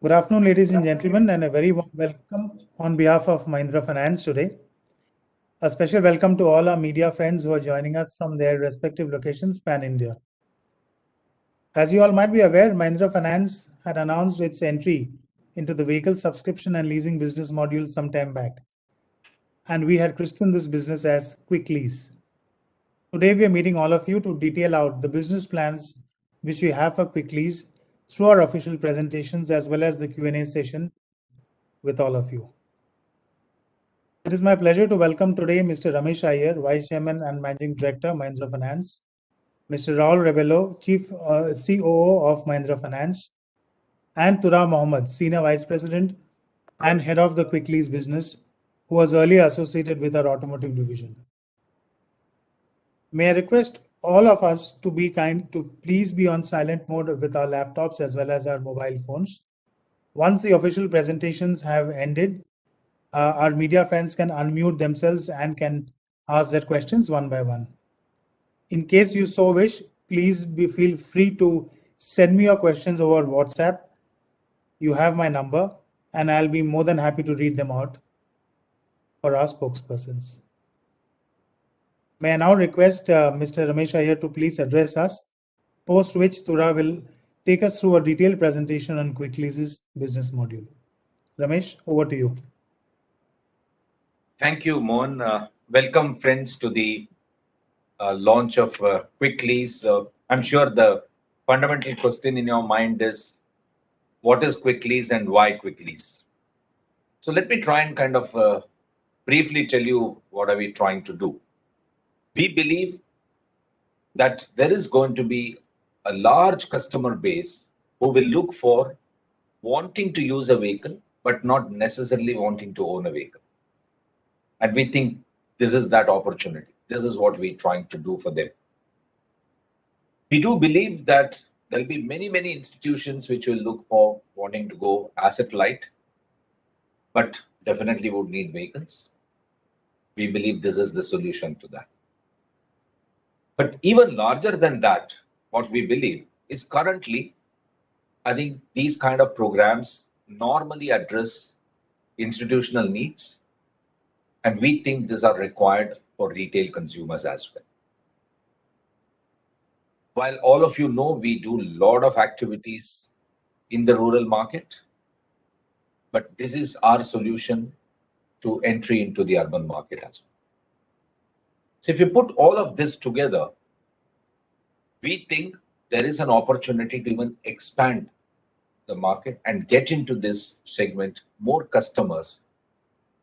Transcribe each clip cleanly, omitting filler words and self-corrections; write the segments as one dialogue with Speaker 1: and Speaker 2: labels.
Speaker 1: Good afternoon, ladies and gentlemen, and a very warm welcome on behalf of Mahindra Finance today. A special welcome to all our media friends who are joining us from their respective locations pan-India. As you all might be aware, Mahindra Finance had announced its entry into the vehicle subscription and leasing business module some time back, and we had christened this business as Quiklyz. Today, we are meeting all of you to detail out the business plans which we have for Quiklyz through our official presentations as well as the Q&A session with all of you. It is my pleasure to welcome today Mr. Ramesh Iyer, Vice Chairman and Managing Director, Mahindra Finance, Mr. Raul Rebello, Chief COO of Mahindra Finance, and Tura Mohammed, Senior Vice President and Head of the Quiklyz business, who was earlier associated with our automotive division. May I request all of us to be kind to please be on silent mode with our laptops as well as our mobile phones. Once the official presentations have ended, our media friends can unmute themselves and can ask their questions one by one. In case you so wish, please feel free to send me your questions over WhatsApp. You have my number, and I'll be more than happy to read them out for our spokespersons. May I now request Mr. Ramesh Iyer to please address us, post which Tura will take us through a detailed presentation on Quiklyz's business module. Ramesh, over to you.
Speaker 2: Thank you, Mohan. Welcome, friends, to the launch of Quiklyz. I'm sure the fundamental question in your mind is, what is Quiklyz and why Quiklyz? So let me try and kind of briefly tell you what are we trying to do. We believe that there is going to be a large customer base who will look for wanting to use a vehicle, but not necessarily wanting to own a vehicle. And we think this is that opportunity. This is what we're trying to do for them. We do believe that there'll be many, many institutions which will look for wanting to go asset light, but definitely would need vehicles. We believe this is the solution to that. But even larger than that, what we believe is currently, I think these kind of programs normally address institutional needs. And we think these are required for retail consumers as well. While all of you know, we do a lot of activities in the rural market, but this is our solution to entry into the urban market as well. So if you put all of this together, we think there is an opportunity to even expand the market and get into this segment more customers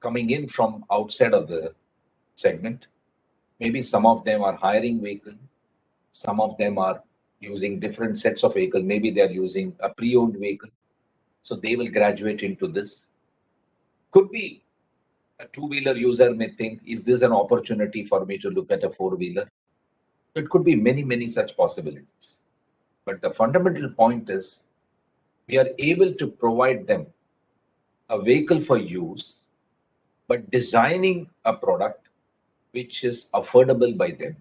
Speaker 2: coming in from outside of the segment. Maybe some of them are hiring vehicle, some of them are using different sets of vehicle. Maybe they are using a pre-owned vehicle, so they will graduate into this. Could be a two-wheeler user may think, is this an opportunity for me to look at a four-wheeler? It could be many, many such possibilities. But the fundamental point is, we are able to provide them a vehicle for use, but designing a product which is affordable by them.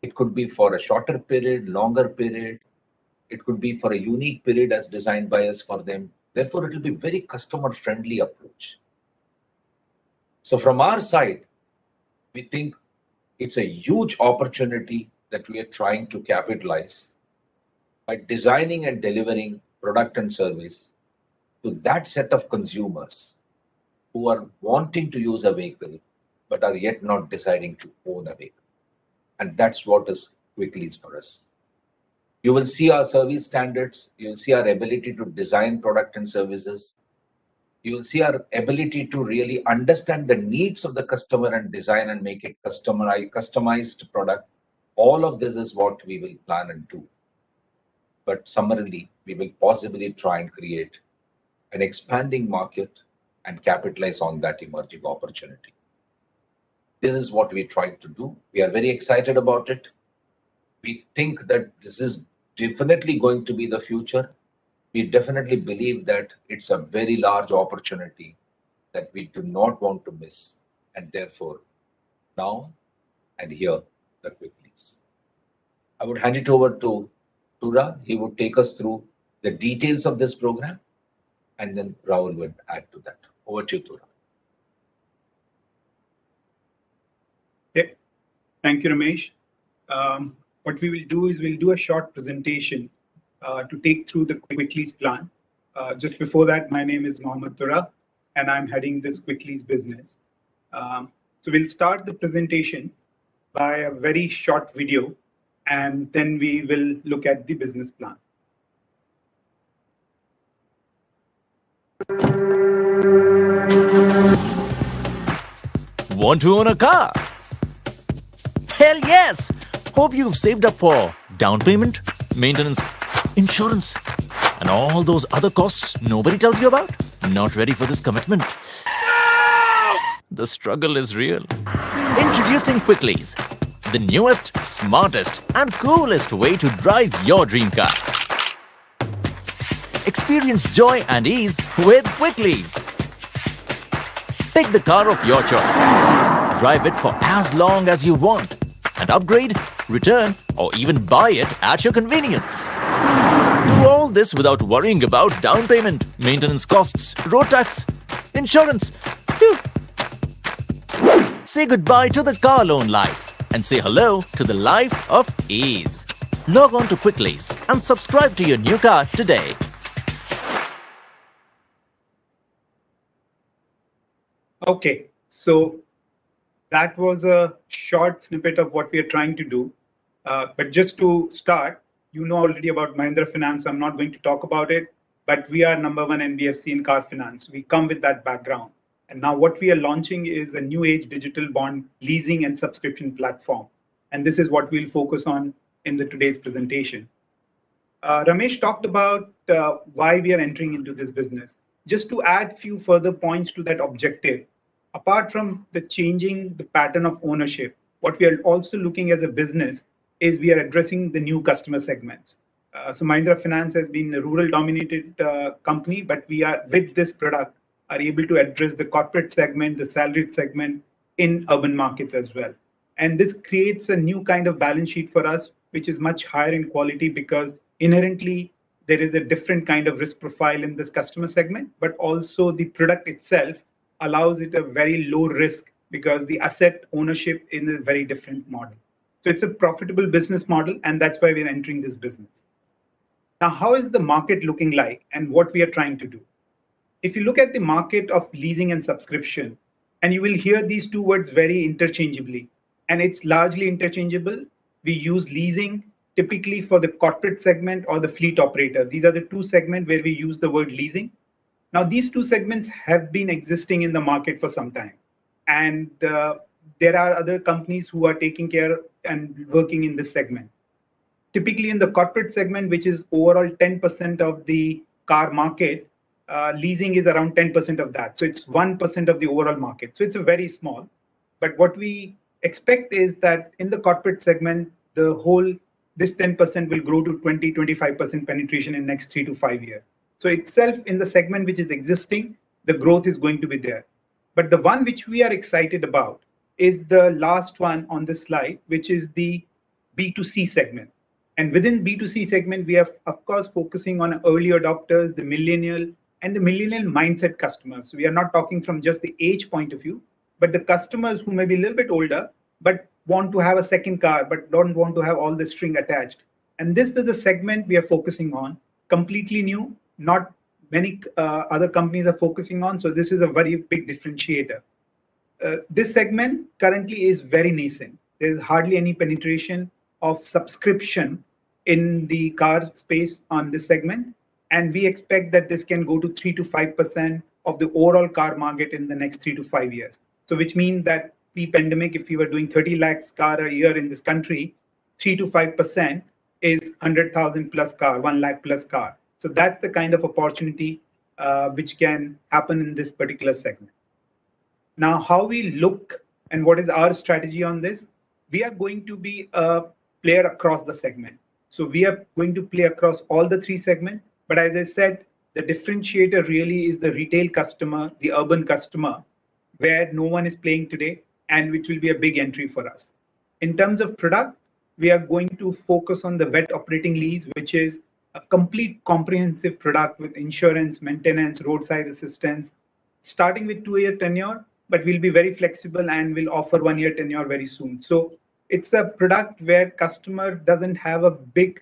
Speaker 2: It could be for a shorter period, longer period. It could be for a unique period as designed by us for them. Therefore, it will be very customer-friendly approach. So from our side, we think it's a huge opportunity that we are trying to capitalize by designing and delivering product and service to that set of consumers who are wanting to use a vehicle, but are yet not deciding to own a vehicle. And that's what is Quiklyz for us. You will see our service standards. You will see our ability to design product and services. You will see our ability to really understand the needs of the customer and design and make it customized product. All of this is what we will plan and do. But summarily, we will possibly try and create an expanding market and capitalize on that emerging opportunity. This is what we're trying to do. We are very excited about it. We think that this is definitely going to be the future. We definitely believe that it's a very large opportunity that we do not want to miss. And therefore, now and here, the Quiklyz. I would hand it over to Tura. He would take us through the details of this program. and then Rahul would add to that. Over to you, Tura.
Speaker 3: Yeah. Thank you, Ramesh. What we will do is we'll do a short presentation to take through the Quiklyz plan. Just before that, my name is Mohammed Tura, and I'm heading this Quiklyz business. So we'll start the presentation by a very short video, and then we will look at the business plan.
Speaker 4: Want to own a car? Hell yes! Hope you've saved up for down payment, maintenance, insurance, and all those other costs nobody tells you about. Not ready for this commitment? The struggle is real. Introducing Quiklyz, the newest, smartest, and coolest way to drive your dream car. Experience joy and ease with Quiklyz. Pick the car of your choice. Drive it for as long as you want and upgrade, return, or even buy it at your convenience. Do all this without worrying about down payment, maintenance costs, road tax, insurance. Phew. Say goodbye to the car loan life and say hello to the life of ease. Log on to Quiklyz and subscribe to your new car today.
Speaker 3: Okay, so that was a short snippet of what we are trying to do. But just to start, you know already about Mahindra Finance, so I'm not going to talk about it, but we are #1 NBFC in car finance. We come with that background. And now what we are launching is a new age digital bond leasing and subscription platform. And this is what we'll focus on in today's presentation. Ramesh talked about why we are entering into this business. Just to add few further points to that objective, apart from the changing the pattern of ownership, what we are also looking as a business is we are addressing the new customer segments. So Mahindra Finance has been a rural dominated company, but we are with this product are able to address the corporate segment, the salaried segment in urban markets as well. And this creates a new kind of balance sheet for us, which is much higher in quality because inherently there is a different kind of risk profile in this customer segment, but also the product itself allows it a very low risk because the asset ownership is a very different model. So it's a profitable business model, and that's why we're entering this business. Now, how is the market looking like and what we are trying to do? If you look at the market of leasing and subscription, and you will hear these two words very interchangeably, and it's largely interchangeable. We use leasing typically for the corporate segment or the fleet operator. These are the two segments where we use the word leasing. Now, these two segments have been existing in the market for some time. And there are other companies who are taking care and working in this segment. Typically in the corporate segment, which is overall 10% of the car market, leasing is around 10% of that. So it's 1% of the overall market. So it's a very small. But what we expect is that in the corporate segment, this 10% will grow to 20-25% penetration in next 3 to 5 years. So itself in the segment which is existing, the growth is going to be there. But the one which we are excited about is the last one on this slide, which is the B2C segment. And within B2C segment, we are, of course, focusing on early adopters, the millennial and the millennial mindset customers. So we are not talking from just the age point of view, but the customers who may be a little bit older, but want to have a second car, but don't want to have all the string attached. And this is the segment we are focusing on, completely new, not many other companies are focusing on. So this is a very big differentiator. This segment currently is very nascent. There's hardly any penetration of subscription in the car space on this segment. And we expect that this can go to 3 to 5% of the overall car market in the next 3 to 5 years. So which means that pre-pandemic, if we were doing 30 lakhs car a year in this country, 3 to 5% is 100,000 plus car, 1 lakh plus car. So that's the kind of opportunity which can happen in this particular segment. Now, how we look and what is our strategy on this? We are going to be a player across the segment. So we are going to play across all the three segments. But as I said, the differentiator really is the retail customer, the urban customer, where no one is playing today, and which will be a big entry for us. In terms of product, we are going to focus on the wet operating lease, which is a complete comprehensive product with insurance, maintenance, roadside assistance, starting with 2-year tenure, but we'll be very flexible and we'll offer 1-year tenure very soon. So it's a product where customer doesn't have a big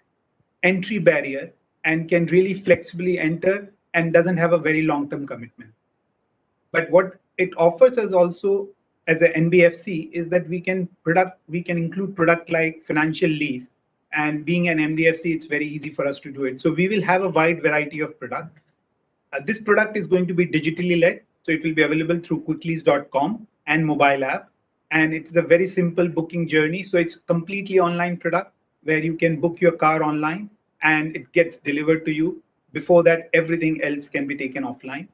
Speaker 3: entry barrier and can really flexibly enter and doesn't have a very long-term commitment. But what it offers us also as an NBFC is that we can include product like financial lease, and being an NBFC, it's very easy for us to do it. So we will have a wide variety of product. This product is going to be digitally led, so it will be available through Quiklyz.com and mobile app, and it's a very simple booking journey. So it's completely online product where you can book your car online and it gets delivered to you. Before that, everything else can be taken online.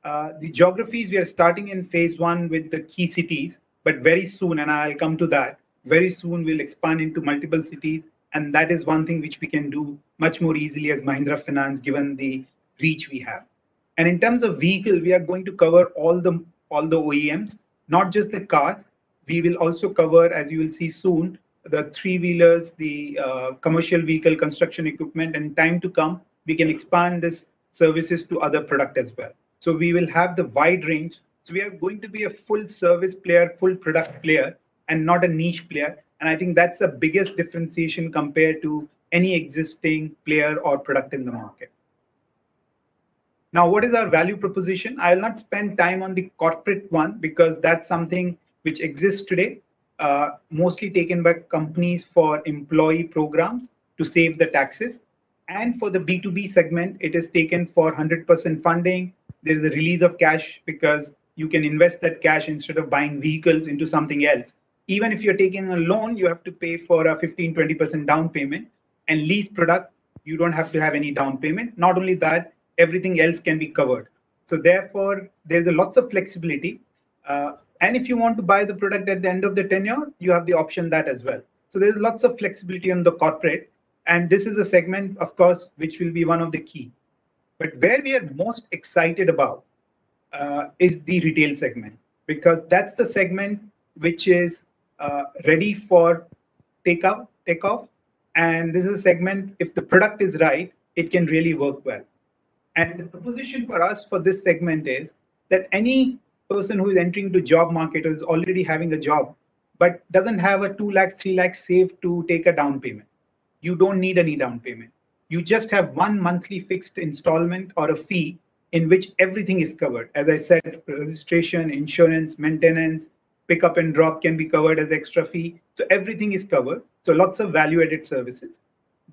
Speaker 3: The geographies, we are starting in phase 1 with the key cities, but very soon, and I'll come to that, very soon we'll expand into multiple cities. And that is one thing which we can do much more easily as Mahindra Finance, given the reach we have. And in terms of vehicle, we are going to cover all the OEMs, not just the cars. We will also cover, as you will see soon, the 3-wheelers, the commercial vehicle, construction equipment, and in time to come, we can expand this services to other product as well. So we will have the wide range. So we are going to be a full service player, full product player, and not a niche player. And I think that's the biggest differentiation compared to any existing player or product in the market. Now, what is our value proposition? I'll not spend time on the corporate one because that's something which exists today, mostly taken by companies for employee programs to save the taxes. And for the B2B segment, it is taken for 100% funding. There is a release of cash because you can invest that cash instead of buying vehicles into something else. Even if you're taking a loan, you have to pay for a 15-20% down payment. And lease product, you don't have to have any down payment. Not only that, everything else can be covered. So therefore, there's a lots of flexibility. And if you want to buy the product at the end of the tenure, you have the option that as well. So there's lots of flexibility on the corporate. And this is a segment, of course, which will be one of the key. But where we are most excited about is the retail segment, because that's the segment which is ready for takeoff. And this is a segment, if the product is right, it can really work well. And the proposition for us for this segment is that any person who is entering into job market or is already having a job, but doesn't have a 2 lakhs, 3 lakhs saved to take a down payment. You don't need any down payment. You just have one monthly fixed installment or a fee in which everything is covered. As I said, registration, insurance, maintenance, pickup and drop can be covered as extra fee. So everything is covered. So lots of value-added services.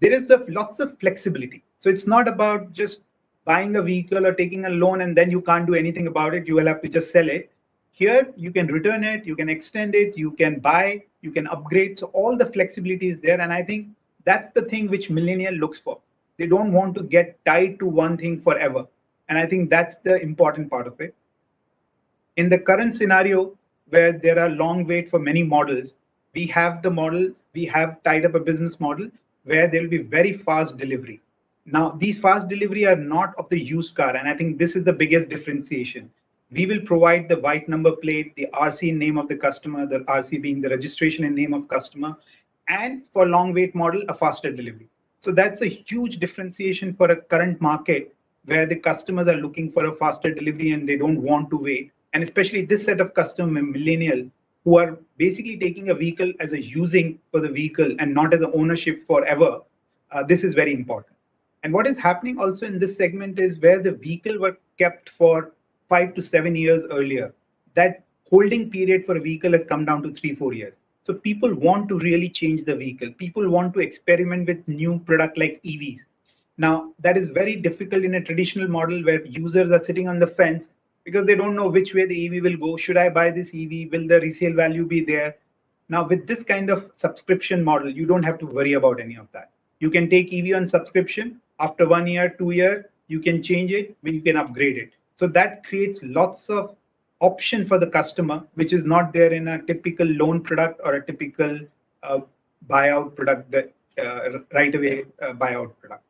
Speaker 3: There is lots of flexibility. So it's not about just buying a vehicle or taking a loan and then you can't do anything about it. You will have to just sell it. Here, you can return it, you can extend it, you can buy, you can upgrade. So all the flexibility is there. And I think that's the thing which millennial looks for. They don't want to get tied to one thing forever. And I think that's the important part of it. In the current scenario where there are long wait for many models, we have the model, we have tied up a business model where there will be very fast delivery. Now, these fast delivery are not of the used car. And I think this is the biggest differentiation. We will provide the white number plate, the RC in name of the customer, the RC being the registration in name of customer, and for long wait model, a faster delivery. So that's a huge differentiation for a current market where the customers are looking for a faster delivery and they don't want to wait. And especially this set of customer, millennial, who are basically taking a vehicle as a using for the vehicle and not as an ownership forever. This is very important. And what is happening also in this segment is where the vehicle were kept for 5 to 7 years earlier. That holding period for a vehicle has come down to 3-4 years. So people want to really change the vehicle. People want to experiment with new product like EVs. Now, that is very difficult in a traditional model where users are sitting on the fence because they don't know which way the EV will go. Should I buy this EV? Will the resale value be there? Now, with this kind of subscription model, you don't have to worry about any of that. You can take EV on subscription. After 1 year, 2 years, you can change it, you can upgrade it. So that creates lots of option for the customer, which is not there in a typical loan product or a typical buyout product, that right away buyout product.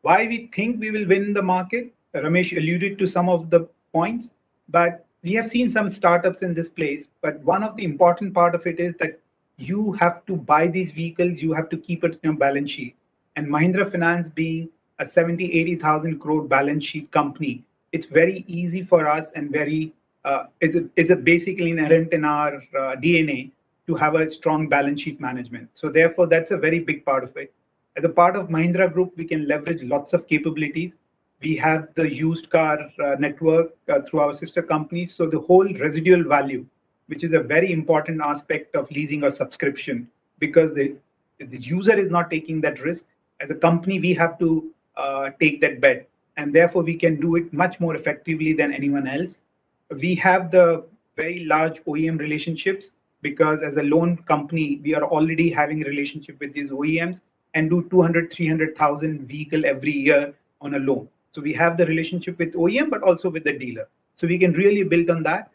Speaker 3: Why we think we will win the market? Ramesh alluded to some of the points, but we have seen some startups in this place. But one of the important part of it is that you have to buy these vehicles, you have to keep it in your balance sheet. And Mahindra Finance being a 70-80,000 crore balance sheet company, it's very easy for us and very it's a basically inherent in our DNA to have a strong balance sheet management. So therefore, that's a very big part of it. As a part of Mahindra Group, we can leverage lots of capabilities. We have the used car network through our sister companies. So the whole residual value, which is a very important aspect of leasing or subscription, because the user is not taking that risk. As a company, we have to take that bet, and therefore we can do it much more effectively than anyone else. We have the very large OEM relationships, because as a loan company, we are already having a relationship with these OEMs and do 200, 300,000 vehicle every year on a loan. So we have the relationship with OEM, but also with the dealer. So we can really build on that.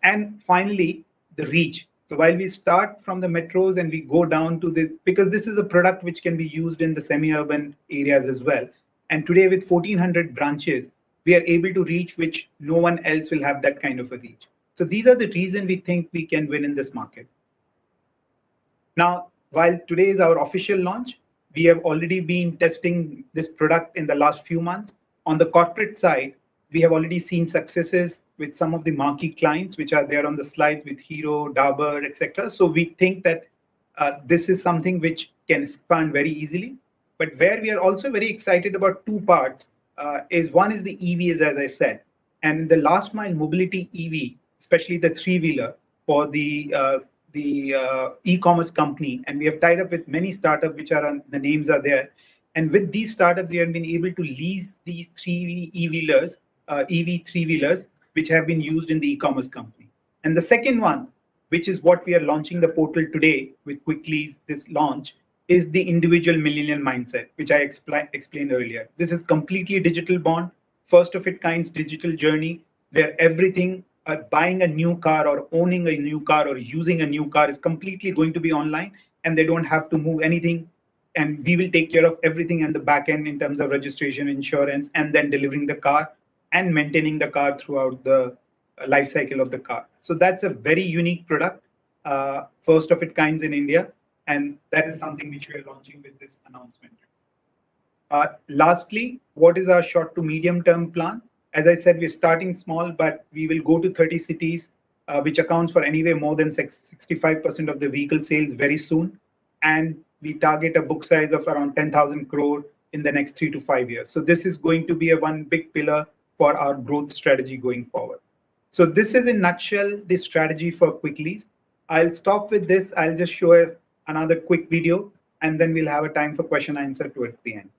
Speaker 3: And finally, the reach. So while we start from the metros and we go down to because this is a product which can be used in the semi-urban areas as well. And today with 1,400 branches, we are able to reach which no one else will have that kind of a reach. So these are the reasons we think we can win in this market. Now, while today is our official launch, we have already been testing this product in the last few months. On the corporate side, we have already seen successes with some of the marquee clients, which are there on the slides with Hero, Dabur, etc. So we think that this is something which can expand very easily. But where we are also very excited about two parts is one is the EVs, as I said. And the last mile mobility EV, especially the three-wheeler for the e-commerce company. And we have tied up with many startups, which are the names are there. And with these startups, we have been able to lease these EV three-wheelers, which have been used in the e-commerce company. And the second one, which is what we are launching the portal today with Quiklyz, this launch, is the individual millennial mindset, which I explained earlier. This is completely digital bond, first of its kind digital journey, where everything, buying a new car or owning a new car or using a new car is completely going to be online, and they don't have to move anything. And we will take care of everything in the back end in terms of registration, insurance, and then delivering the car and maintaining the car throughout the life cycle of the car. So that's a very unique product, first of its kinds in India. And that is something which we are launching with this announcement. Lastly, what is our short to medium term plan? As I said, we're starting small, but we will go to 30 cities, which accounts for anyway more than 65% of the vehicle sales very soon. And we target a book size of around 10,000 crore in the next 3 to 5 years. So this is going to be one big pillar for our growth strategy going forward. So this is in a nutshell the strategy for Quiklyz. I'll stop with this. I'll just show another quick video, and then we'll have a time for question and answer towards the end.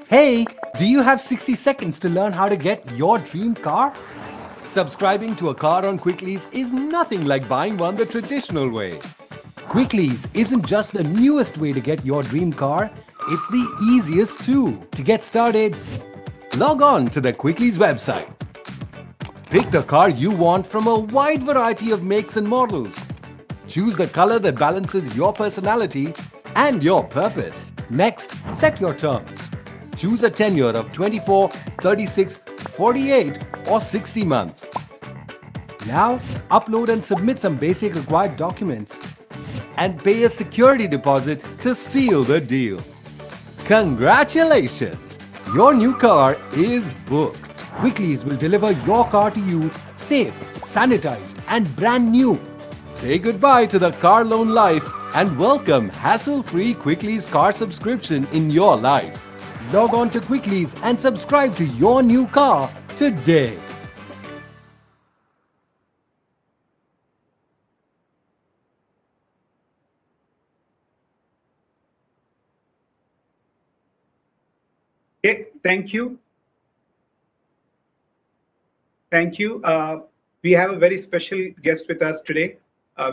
Speaker 5: Hey, do you have 60 seconds to learn how to get your dream car? Subscribing to a car on Quiklyz is nothing like buying one the traditional way. Quiklyz isn't just the newest way to get your dream car, it's the easiest too. To get started, log on to the Quiklyz website. Pick the car you want from a wide variety of makes and models. Choose the color that balances your personality and your purpose. Next, set your terms. Choose a tenure of 24, 36, 48 or 60 months. Now, upload and submit some basic required documents and pay a security deposit to seal the deal. Congratulations! Your new car is booked. Quiklyz will deliver your car to you safe, sanitized and brand new. Say goodbye to the car loan life and welcome hassle-free Quiklyz car subscription in your life. Log on to Quiklyz and subscribe to your new car today.
Speaker 3: Okay, thank you. Thank you. We have a very special guest with us today.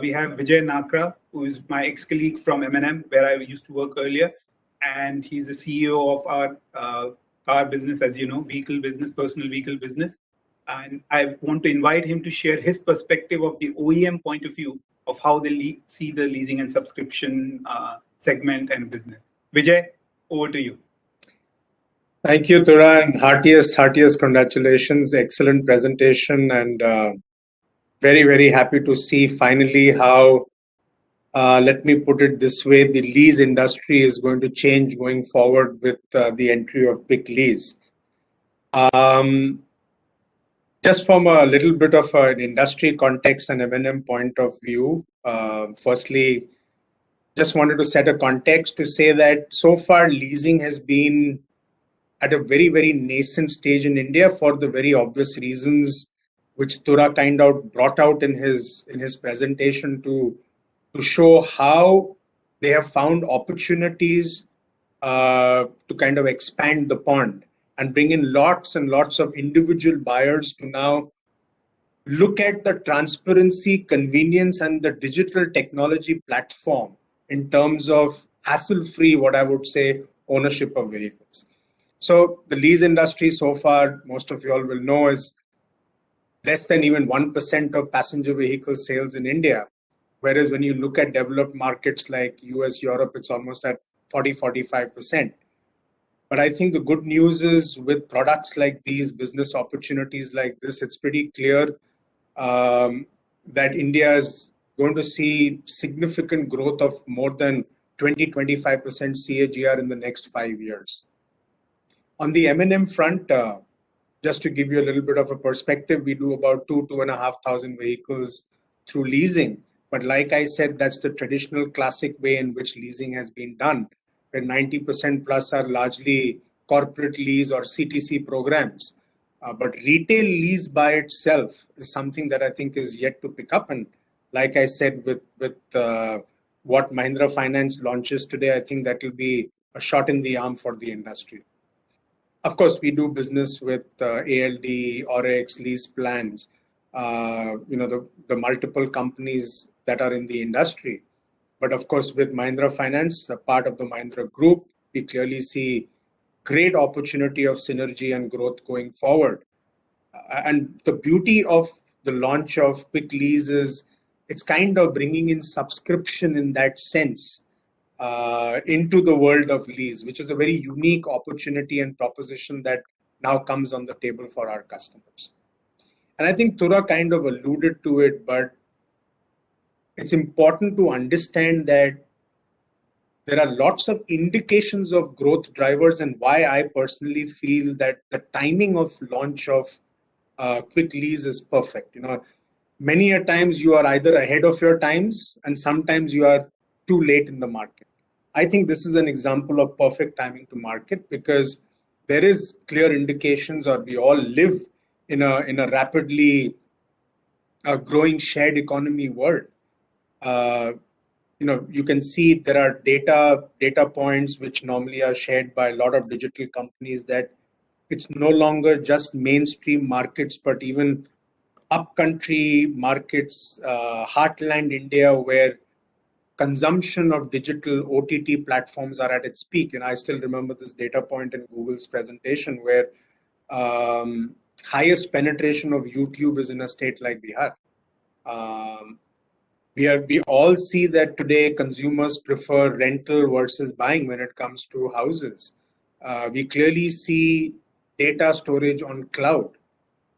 Speaker 3: We have Vijay Nakra, who is my ex-colleague from M&M, where I used to work earlier. And he's the CEO of our car business, as you know, vehicle business, personal vehicle business. And I want to invite him to share his perspective of the OEM point of view of how they see the leasing and subscription segment and business. Vijay, over to you.
Speaker 6: Thank you, Tura, and heartiest congratulations. Excellent presentation, and very, very happy to see finally how Let me put it this way, the lease industry is going to change going forward with the entry of Quiklyz. Just from a little bit of an industry context and M&M point of view, firstly, just wanted to set a context to say that so far leasing has been at a very, very nascent stage in India for the very obvious reasons which Tura kind of brought out in his presentation to show how they have found opportunities to kind of expand the pond and bring in lots and lots of individual buyers to now look at the transparency, convenience, and the digital technology platform in terms of hassle-free, what I would say, ownership of vehicles. So the lease industry so far, most of you all will know, is less than even 1% of passenger vehicle sales in India. Whereas when you look at developed markets like US, Europe, it's almost at 40-45%. But I think the good news is with products like these, business opportunities like this, it's pretty clear that India is going to see significant growth of more than 20-25% CAGR in the next 5 years. On the M&M front, just to give you a little bit of a perspective, we do about 2,500 vehicles through leasing. But like I said, that's the traditional classic way in which leasing has been done, where 90% plus are largely corporate lease or CTC programs. But retail lease by itself is something that I think is yet to pick up. And like I said, with what Mahindra Finance launches today, I think that will be a shot in the arm for the industry. Of course, we do business with ALD, Orex, Lease Plans, the multiple companies that are in the industry. But of course, with Mahindra Finance, a part of the Mahindra Group, we clearly see great opportunity of synergy and growth going forward. And the beauty of the launch of Quiklyz is it's kind of bringing in subscription in that sense into the world of lease, which is a very unique opportunity and proposition that now comes on the table for our customers. And I think Tura kind of alluded to it, but it's important to understand that there are lots of indications of growth drivers, and why I personally feel that the timing of launch of Quiklyz is perfect. Many a times you are either ahead of your times and sometimes you are too late in the market. I think this is an example of perfect timing to market because there is clear indications, or we all live in a rapidly growing shared economy world. You can see there are data points which normally are shared by a lot of digital companies that it's no longer just mainstream markets, but even upcountry markets, heartland India, where consumption of digital OTT platforms are at its peak. And I still remember this data point in Google's presentation where highest penetration of YouTube is in a state like Bihar. We all see that today consumers prefer rental versus buying when it comes to houses. We clearly see data storage on cloud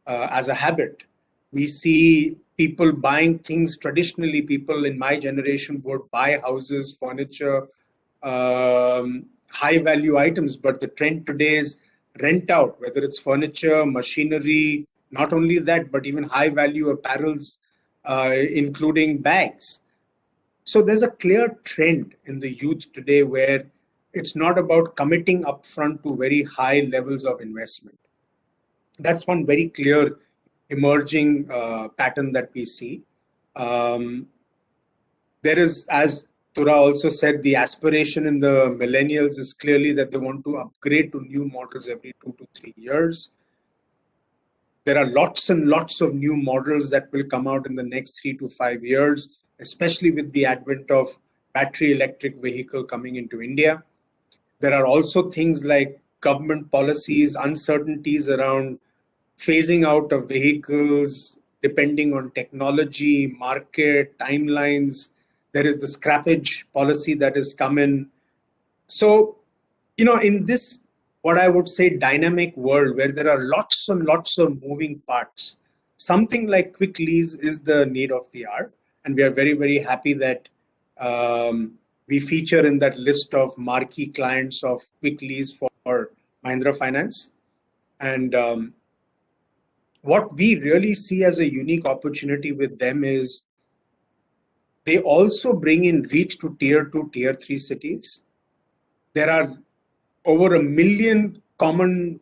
Speaker 6: as a habit. We see people buying things traditionally. People in my generation would buy houses, furniture, high value items, but the trend today is rent out, whether it's furniture, machinery, not only that, but even high value apparels, including bags. So there's a clear trend in the youth today where it's not about committing upfront to very high levels of investment. That's one very clear emerging pattern that we see. There is, as Tura also said, the aspiration in the millennials is clearly that they want to upgrade to new models every 2 to 3 years. There are lots and lots of new models that will come out in the next 3 to 5 years, especially with the advent of battery electric vehicle coming into India. There are also things like government policies, uncertainties around phasing out of vehicles, depending on technology, market, timelines. There is the scrappage policy that has come in. So, in this, what I would say, dynamic world where there are lots and lots of moving parts, something like Quiklyz is the need of the hour. And we are very, very happy that We feature in that list of marquee clients of Quiklyz for Mahindra Finance. And what we really see as a unique opportunity with them is they also bring in reach to tier 2, tier 3 cities. There are over 1 million common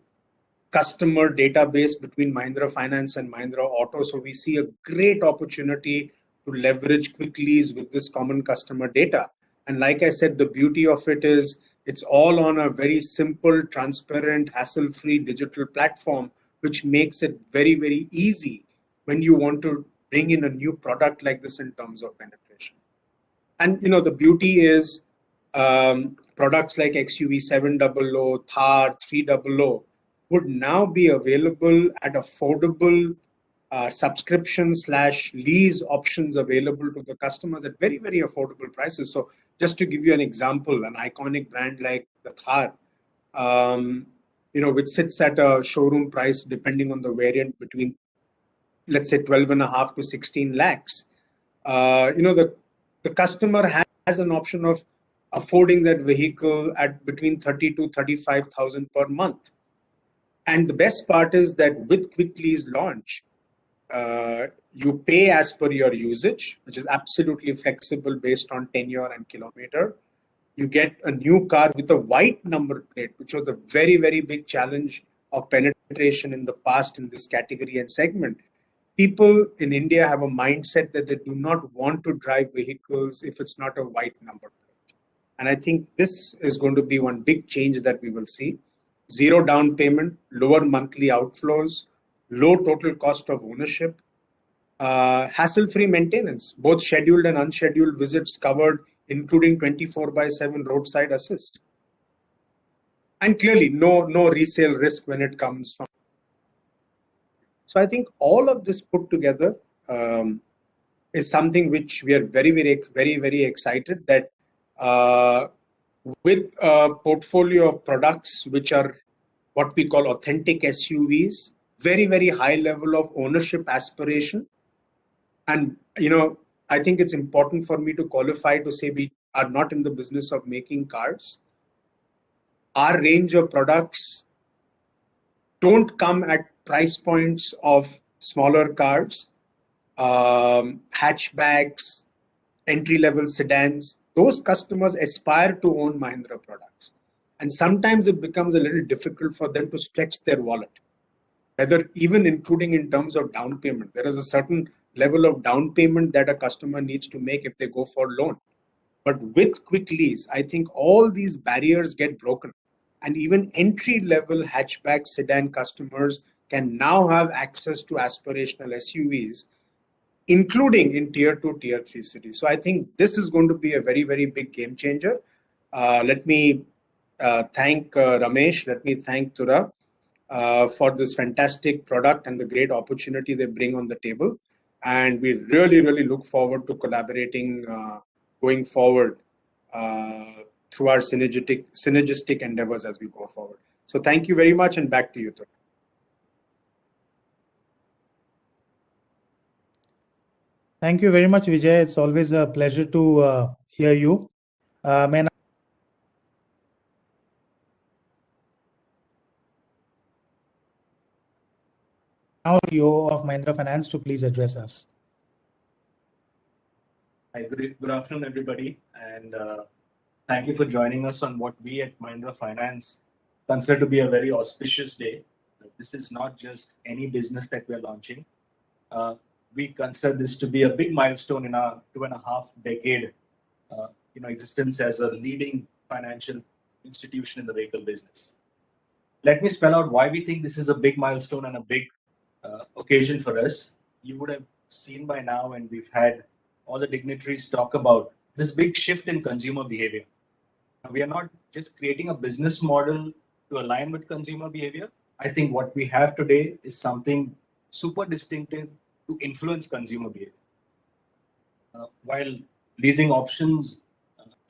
Speaker 6: customer database between Mahindra Finance and Mahindra Auto. So we see a great opportunity to leverage Quiklyz with this common customer data. And like I said, the beauty of it is it's all on a very simple, transparent, hassle-free digital platform, which makes it very, very easy when you want to bring in a new product like this in terms of penetration. And the beauty is products like XUV 700, Thar 300 would now be available at affordable subscription/lease options available to the customers at very, very affordable prices. So just to give you an example, an iconic brand like the Thar, which sits at a showroom price depending on the variant between, let's say, 12.5 to 16 lakhs. The customer has an option of affording that vehicle at between 30 to 35,000 per month. And the best part is that with Quiklyz launch, you pay as per your usage, which is absolutely flexible based on tenure and kilometer. You get a new car with a white number plate, which was a very, very big challenge of penetration in the past in this category and segment. People in India have a mindset that they do not want to drive vehicles if it's not a white number plate. And I think this is going to be one big change that we will see. Zero down payment, lower monthly outflows, low total cost of ownership, hassle-free maintenance, both scheduled and unscheduled visits covered, including 24/7 roadside assist. And clearly, no resale risk when it comes from. So I think all of this put together is something which we are very, very, very, very excited that with a portfolio of products which are what we call authentic SUVs, very, very high level of ownership aspiration. And, I think it's important for me to qualify to say we are not in the business of making cars. Our range of products don't come at price points of smaller cars, hatchbacks, entry-level sedans. Those customers aspire to own Mahindra products. And sometimes it becomes a little difficult for them to stretch their wallet, whether even including in terms of down payment. There is a certain level of down payment that a customer needs to make if they go for loan. But with Quiklyz, I think all these barriers get broken. And even entry-level hatchback sedan customers can now have access to aspirational SUVs, including in tier 2, tier 3 cities. So I think this is going to be a very, very big game changer. Let me thank Ramesh. Let me thank Tura for this fantastic product and the great opportunity they bring on the table. And we really, really look forward to collaborating going forward through our synergistic endeavors as we go forward. So thank you very much, and back to you, Tura.
Speaker 1: Thank you very much, Vijay. It's always a pleasure to hear you. May now CEO of Mahindra Finance to please address us.
Speaker 7: Hi, good afternoon, everybody, and thank you for joining us on what we at Mahindra Finance consider to be a very auspicious day. This is not just any business that we are launching. We consider this to be a big milestone in our 2.5 decade existence as a leading financial institution in the vehicle business. Let me spell out why we think this is a big milestone and a big occasion for us. You would have seen by now, and we've had all the dignitaries talk about this big shift in consumer behavior. We are not just creating a business model to align with consumer behavior. I think what we have today is something super distinctive to influence consumer behavior. While leasing options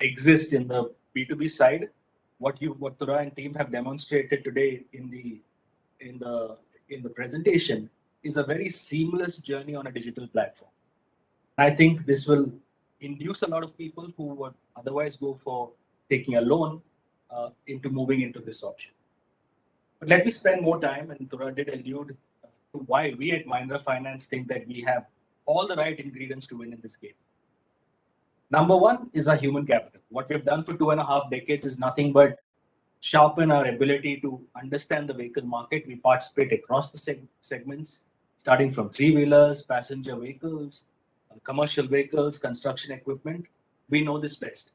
Speaker 7: exist in the B2B side, what Tura and team have demonstrated today in the presentation is a very seamless journey on a digital platform. I think this will induce a lot of people who would otherwise go for taking a loan into moving into this option. But let me spend more time, and Tura did allude to why we at Mahindra Finance think that we have all the right ingredients to win in this game. Number one is our human capital. What we've done for 2.5 decades is nothing but sharpen our ability to understand the vehicle market. We participate across the segments, starting from three-wheelers, passenger vehicles, commercial vehicles, construction equipment. We know this best.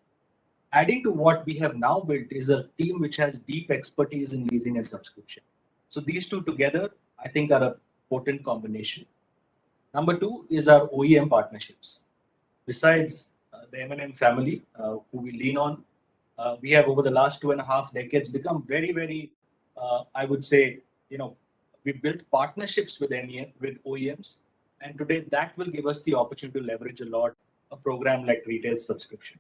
Speaker 7: Adding to what we have now built is a team which has deep expertise in leasing and subscription. So these two together, I think, are a potent combination. Number two is our OEM partnerships. Besides the M&M family, who we lean on, we have over the last 2.5 decades become very, very, I would say, we built partnerships with OEMs, and today that will give us the opportunity to leverage a lot a program like retail subscription.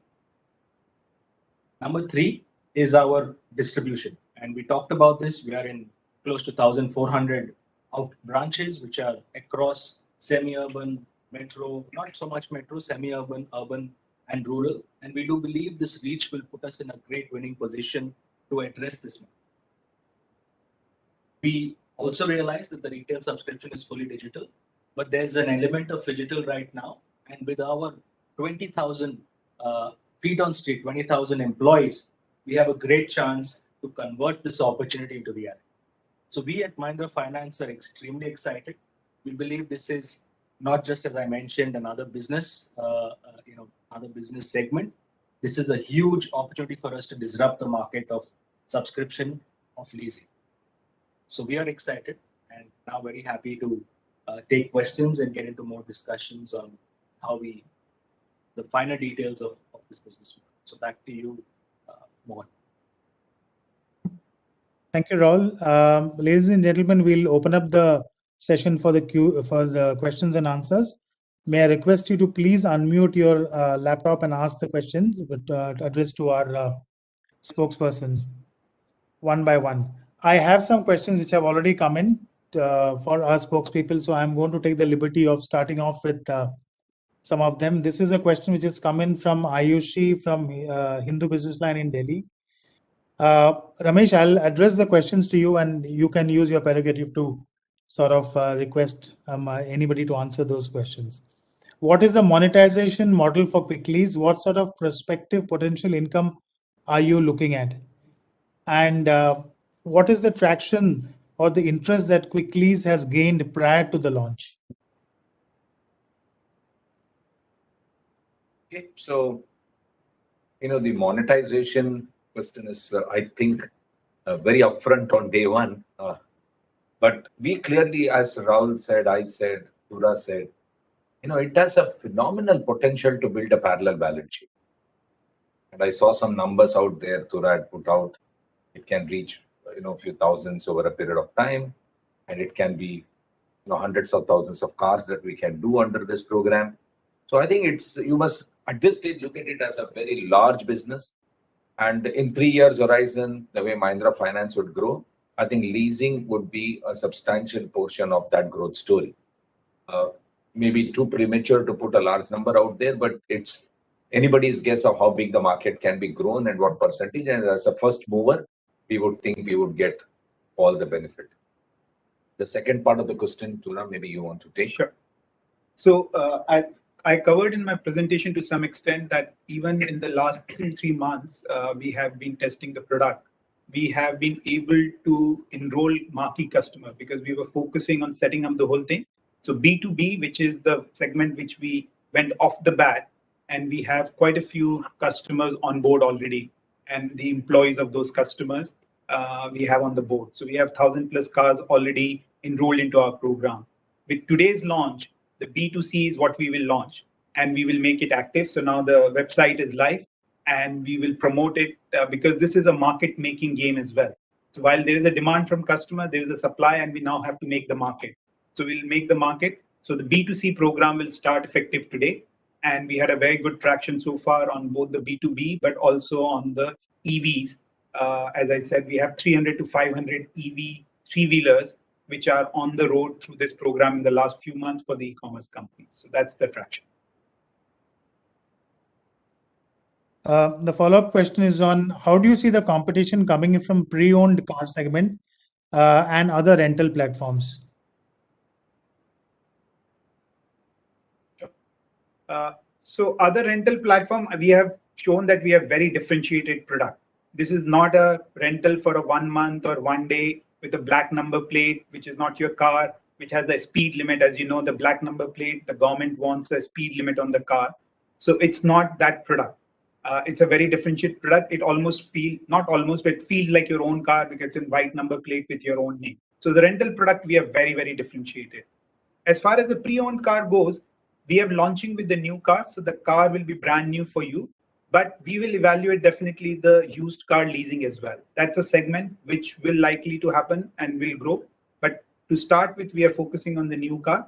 Speaker 7: Number three is our distribution, and we talked about this. We are in close to 1,400 branches, which are across semi-urban, metro, not so much metro, semi-urban, urban, and rural. And we do believe this reach will put us in a great winning position to address this market. We also realize that the retail subscription is fully digital, but there's an element of phygital right now. And with our 20,000 feet on street, 20,000 employees, we have a great chance to convert this opportunity into reality. So we at Mahindra Finance are extremely excited. We believe this is not just, as I mentioned, another business, other business segment. This is a huge opportunity for us to disrupt the market of subscription, of leasing. So we are excited and now very happy to take questions and get into more discussions on how the finer details of this business. So back to you, Mohan.
Speaker 1: Thank you, Rahul. Ladies and gentlemen, we'll open up the session for the questions and answers. May I request you to please unmute your laptop and ask the questions addressed to our spokespersons one by one. I have some questions which have already come in for our spokespeople, so I'm going to take the liberty of starting off with some of them. This is a question which has come in from Ayushi from Hindu Business Line in Delhi. Ramesh, I'll address the questions to you, and you can use your prerogative to sort of request anybody to answer those questions. What is the monetization model for Quiklyz? What sort of prospective potential income are you looking at? And what is the traction or the interest that Quiklyz has gained prior to the launch?
Speaker 2: Okay, so the monetization question is, I think, very upfront on day one. But we clearly, as Rahul said, I said, Tura said, it has a phenomenal potential to build a parallel balance sheet. And I saw some numbers out there Tura had put out. It can reach, a few thousands over a period of time, and it can be, hundreds of thousands of cars that we can do under this program. So I think you must at this stage look at it as a very large business. And in 3 years horizon, the way Mahindra Finance would grow, I think leasing would be a substantial portion of that growth story. Maybe too premature to put a large number out there, but it's anybody's guess of how big the market can be grown and what percentage. And as a first mover, we would think we would get all the benefit. The second part of the question, Tura, maybe you want to take.
Speaker 3: Sure. So I covered in my presentation to some extent that even in the last 3 months, we have been testing the product. We have been able to enroll marquee customer because we were focusing on setting up the whole thing. So B2B, which is the segment which we went off the bat, and we have quite a few customers on board already, and the employees of those customers we have on the board. So we have 1,000+ cars already enrolled into our program. With today's launch, the B2C is what we will launch, and we will make it active. So now the website is live, and we will promote it because this is a market-making game as well. So while there is a demand from customer, there is a supply, and we now have to make the market. So we'll make the market. So the B2C program will start effective today. And we had a very good traction so far on both the B2B, but also on the EVs. As I said, we have 300 to 500 EV three-wheelers, which are on the road through this program in the last few months for the e-commerce companies. So that's the traction.
Speaker 1: The follow-up question is on how do you see the competition coming in from pre-owned car segment and other rental platforms?
Speaker 3: So other rental platform, we have shown that we have very differentiated product. This is not a rental for a 1 month or 1 day with a black number plate, which is not your car, which has the speed limit. As you know, the black number plate, the government wants a speed limit on the car. So it's not that product. It's a very differentiated product. It almost not almost, but it feels like your own car because it's in white number plate with your own name. So the rental product, we are very, very differentiated. As far as the pre-owned car goes, we are launching with the new car. So the car will be brand new for you, but we will evaluate definitely the used car leasing as well. That's a segment which will likely to happen and will grow. But to start with, we are focusing on the new car.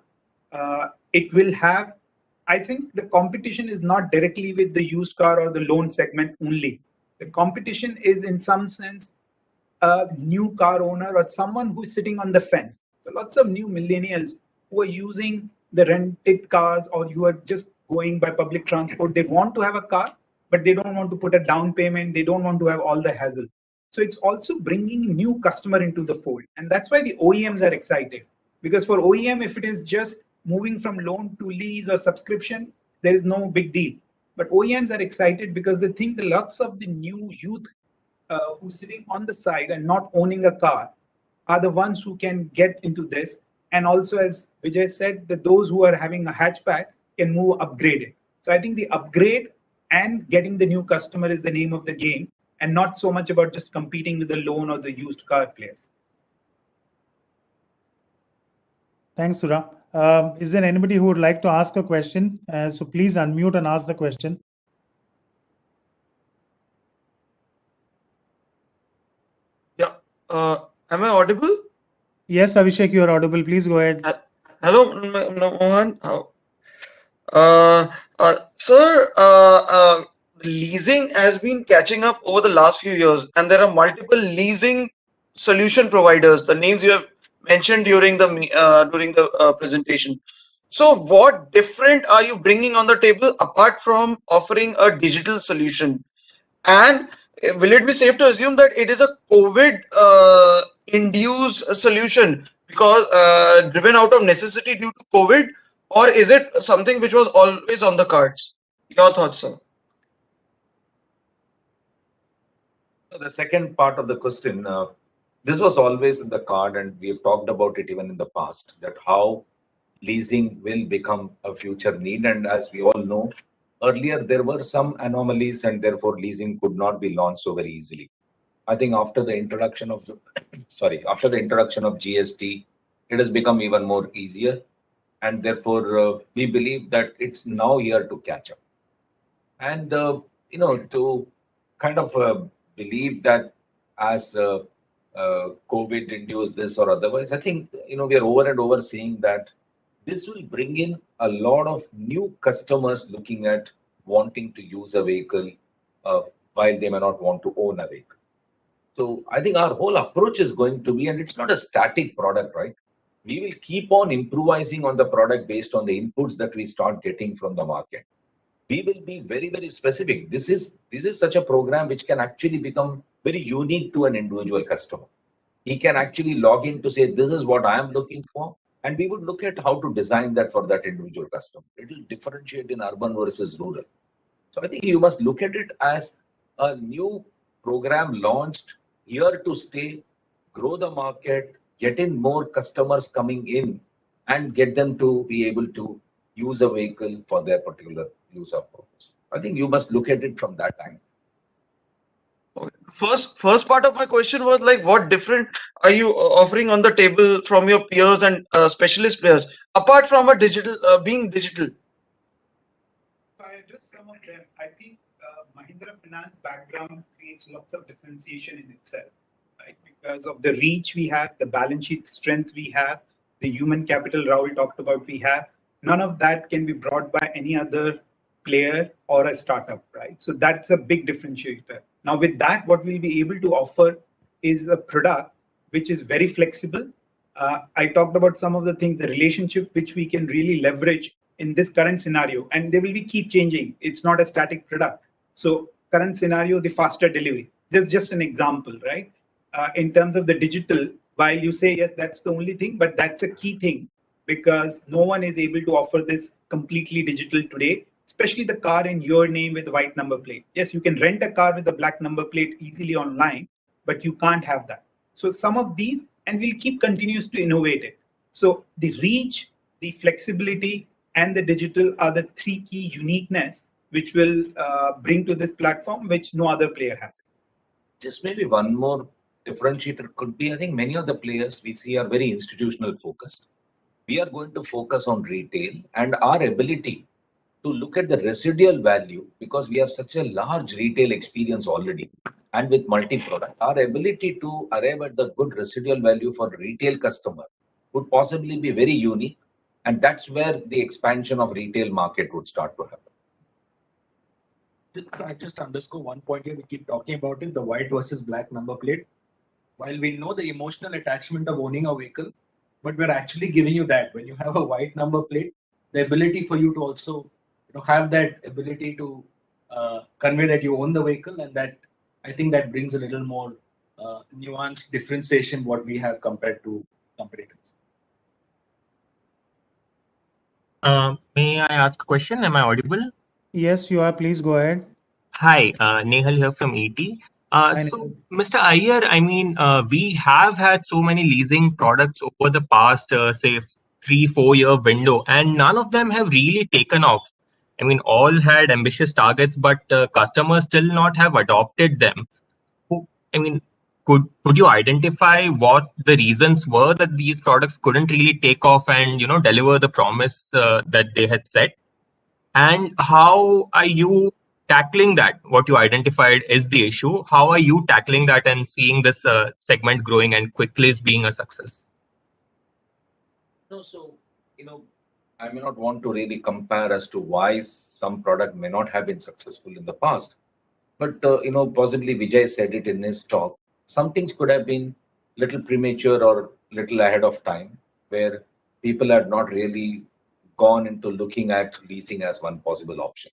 Speaker 3: It will have, I think the competition is not directly with the used car or the loan segment only. The competition is in some sense a new car owner or someone who's sitting on the fence. So lots of new millennials who are using the rented cars or you are just going by public transport. They want to have a car, but they don't want to put a down payment. They don't want to have all the hassle. So it's also bringing new customer into the fold. And that's why the OEMs are excited. Because for OEM, if it is just moving from loan to lease or subscription, there is no big deal. But OEMs are excited because they think that lots of the new youth who's sitting on the side and not owning a car are the ones who can get into this. And also, as Vijay said, that those who are having a hatchback can move upgraded. So I think the upgrade and getting the new customer is the name of the game, and not so much about just competing with the loan or the used car players.
Speaker 1: Thanks, Sura. Is there anybody who would like to ask a question? So please unmute and ask the question.
Speaker 8: Yeah. Am I audible?
Speaker 1: Yes, Abhishek, you are audible. Please go ahead.
Speaker 8: Hello, Mohan. Sir, leasing has been catching up over the last few years, and there are multiple leasing solution providers. The names you have mentioned during the presentation. So, what different are you bringing on the table apart from offering a digital solution? And will it be safe to assume that it is a COVID induced solution because driven out of necessity due to COVID, or is it something which was always on the cards? Your thoughts, sir?
Speaker 2: The second part of the question, this was always in the card, and we have talked about it even in the past, that how leasing will become a future need. And as we all know, earlier there were some anomalies and therefore leasing could not be launched so very easily. I think after the introduction of after the introduction of GST, it has become even more easier, and therefore we believe that it's now here to catch up. And to kind of believe that as COVID induced this or otherwise, I think we are over and over seeing that this will bring in a lot of new customers looking at wanting to use a vehicle while they may not want to own a vehicle. So I think our whole approach is going to be, and it's not a static product, right? We will keep on improvising on the product based on the inputs that we start getting from the market. We will be very, very specific. This is such a program which can actually become very unique to an individual customer. He can actually log in to say, this is what I am looking for. And we would look at how to design that for that individual customer. It will differentiate in urban versus rural. So I think you must look at it as a new program launched here to stay, grow the market, get in more customers coming in, and get them to be able to use a vehicle for their particular use or purpose. I think you must look at it from that angle.
Speaker 8: Okay. First part of my question was like, what different are you offering on the table from your peers and specialist players apart from a digital being digital?
Speaker 3: If I address some of them, I think Mahindra Finance background creates lots of differentiation in itself, right? Because of the reach we have, the balance sheet strength we have, the human capital Rahul talked about we have. None of that can be brought by any other player or a startup, right? So that's a big differentiator. Now with that, what we'll be able to offer is a product which is very flexible. I talked about some of the things, the relationship which we can really leverage in this current scenario, and they will be keep changing. It's not a static product. So current scenario, the faster delivery. This is just an example, right? In terms of the digital, while you say, yes, that's the only thing, but that's a key thing because no one is able to offer this completely digital today, especially the car in your name with white number plate. Yes, you can rent a car with a black number plate easily online, but you can't have that. So some of these, and we'll keep continues to innovate it. So the reach, the flexibility, and the digital are the three key uniqueness which will bring to this platform, which no other player has.
Speaker 2: Just maybe one more differentiator could be, I think many of the players we see are very institutional focused. We are going to focus on retail and our ability to look at the residual value because we have such a large retail experience already. And with multi-product, our ability to arrive at the good residual value for retail customer would possibly be very unique. And that's where the expansion of retail market would start to happen.
Speaker 7: I just underscore one point here. We keep talking about it, the white versus black number plate. While we know the emotional attachment of owning a vehicle, but we're actually giving you that. When you have a white number plate, the ability for you to also have that ability to convey that you own the vehicle, and that I think that brings a little more nuanced differentiation what we have compared to competitors.
Speaker 9: May I ask a question? Am I audible?
Speaker 1: Yes, you are. Please go ahead.
Speaker 9: Hi, Nehal here from ET.
Speaker 1: Hi,
Speaker 9: So,
Speaker 1: Nehal.
Speaker 9: Mr. Iyer, I mean, we have had so many leasing products over the past, say, 3-4 year window, and none of them have really taken off. I mean, all had ambitious targets, but customers still not have adopted them. I mean, could you identify what the reasons were that these products couldn't really take off and deliver the promise that they had set? And how are you tackling that? What you identified is the issue. How are you tackling that and seeing this segment growing and Quiklyz being a success?
Speaker 2: No, so I may not want to really compare as to why some product may not have been successful in the past, but possibly Vijay said it in his talk. Some things could have been little premature or little ahead of time, where people had not really gone into looking at leasing as one possible option.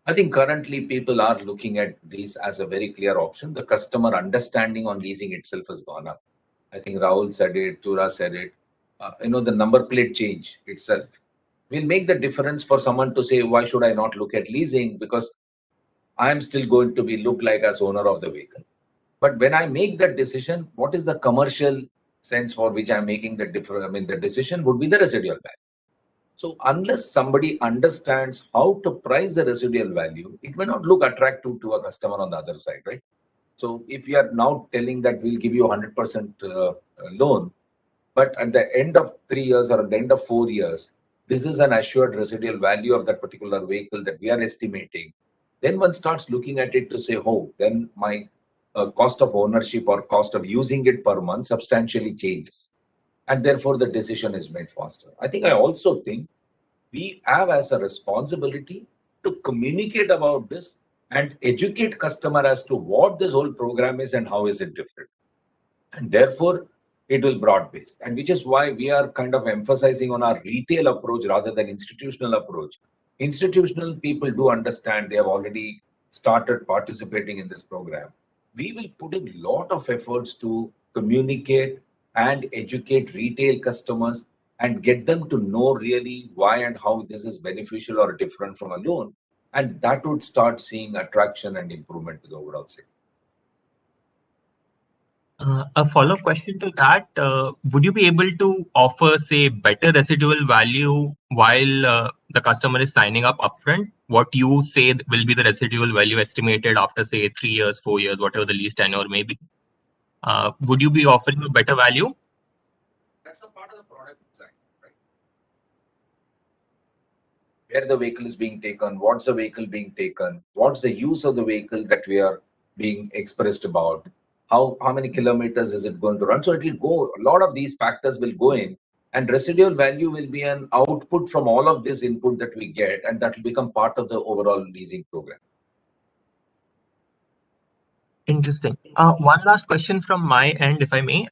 Speaker 2: I think currently people are looking at these as a very clear option. The customer understanding on leasing itself has gone up. I think Rahul said it, Tura said it. The number plate change itself will make the difference for someone to say, why should I not look at leasing? Because I am still going to be looked like as owner of the vehicle. But when I make that decision, what is the commercial sense for which I'm making the the decision would be the residual value. So unless somebody understands how to price the residual value, it may not look attractive to a customer on the other side, right? So if you are now telling that we'll give you 100% loan, but at the end of 3 years or at the end of 4 years, this is an assured residual value of that particular vehicle that we are estimating, then one starts looking at it to say, oh, then my cost of ownership or cost of using it per month substantially changes. And therefore, the decision is made faster. I also think we have as a responsibility to communicate about this and educate customer as to what this whole program is and how is it different. And therefore, it will broad base. And which is why we are kind of emphasizing on our retail approach rather than institutional approach. Institutional people do understand, they have already started participating in this program. We will put in a lot of efforts to communicate and educate retail customers and get them to know really why and how this is beneficial or different from a loan. And that would start seeing attraction and improvement to the overall sector.
Speaker 9: A follow-up question to that, would you be able to offer, say, better residual value while the customer is signing up upfront? What you say will be the residual value estimated after, say, 3 years, 4 years, whatever the lease tenure may be. Would you be offering a better value?
Speaker 2: That's a part of the product design, right? Where the vehicle is being taken, what's the vehicle being taken, what's the use of the vehicle that we are being expressed about, how many kilometers is it going to run. So it will go, a lot of these factors will go in, and residual value will be an output from all of this input that we get, and that will become part of the overall leasing program.
Speaker 9: Interesting. One last question from my end, if I may.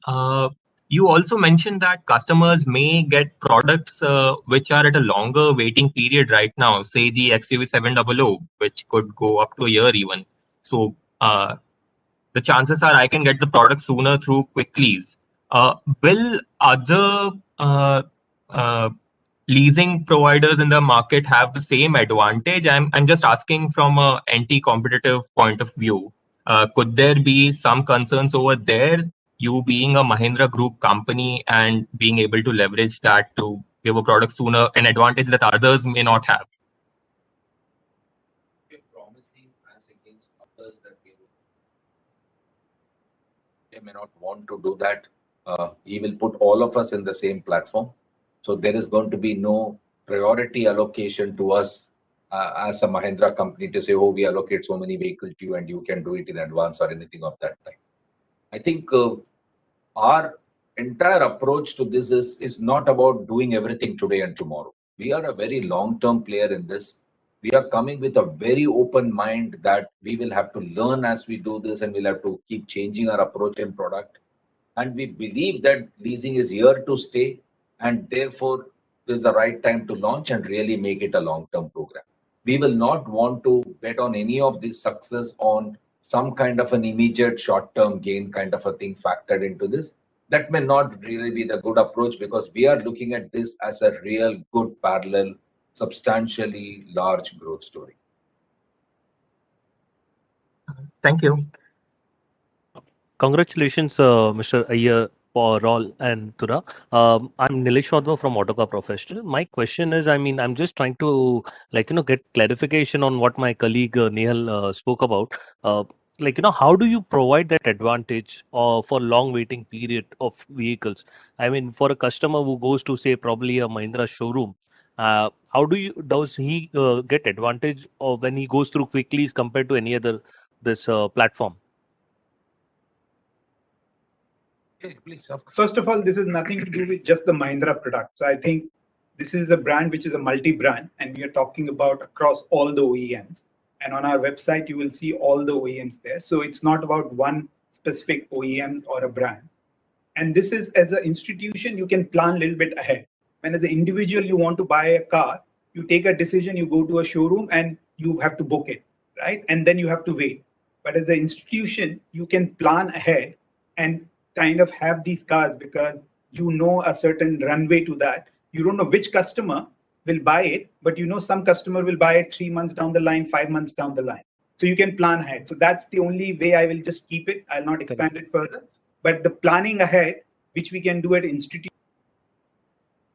Speaker 9: You also mentioned that customers may get products which are at a longer waiting period right now, say the XUV 700, which could go up to a year even. So the chances are I can get the product sooner through Quiklyz. Will other leasing providers in the market have the same advantage? I'm just asking from a anti-competitive point of view. Could there be some concerns over there? You being a Mahindra Group company and being able to leverage that to give a product sooner, an advantage that others may not have.
Speaker 2: We're promising as against others that they may not want to do that. He will put all of us in the same platform. So there is going to be no priority allocation to us as a Mahindra company to say, oh, we allocate so many vehicles to you and you can do it in advance or anything of that type. I think our entire approach to this is not about doing everything today and tomorrow. We are a very long-term player in this. We are coming with a very open mind that we will have to learn as we do this and we'll have to keep changing our approach and product. And we believe that leasing is here to stay, and therefore this is the right time to launch and really make it a long-term program. We will not want to bet on any of this success on some kind of an immediate short-term gain kind of a thing factored into this. That may not really be the good approach, because we are looking at this as a real good parallel, substantially large growth story.
Speaker 9: Thank you.
Speaker 10: Congratulations, Mr. Iyer, Raul and Tura. I'm Nilesh Wadhwa from Autocar Professional. My question is, I'm just trying to get clarification on what my colleague Nehal spoke about. How do you provide that advantage for long waiting period of vehicles? I mean, for a customer who goes to, say, probably a Mahindra showroom, how does he get advantage of when he goes through Quiklyz compared to any other this platform?
Speaker 2: Please.
Speaker 3: First of all, this has nothing to do with just the Mahindra product. So I think this is a brand which is a multi-brand, and we are talking about across all the OEMs. And on our website, you will see all the OEMs there. So it's not about one specific OEM or a brand. And this is, as an institution, you can plan a little bit ahead. When as an individual, you want to buy a car, you take a decision, you go to a showroom and you have to book it, right? And then you have to wait. But as an institution, you can plan ahead and kind of have these cars, because you know a certain runway to that. You don't know which customer will buy it, but you know some customer will buy it 3 months down the line, 5 months down the line. So you can plan ahead. So that's the only way I will just keep it. I'll not expand it further. But the planning ahead, which we can do at institute,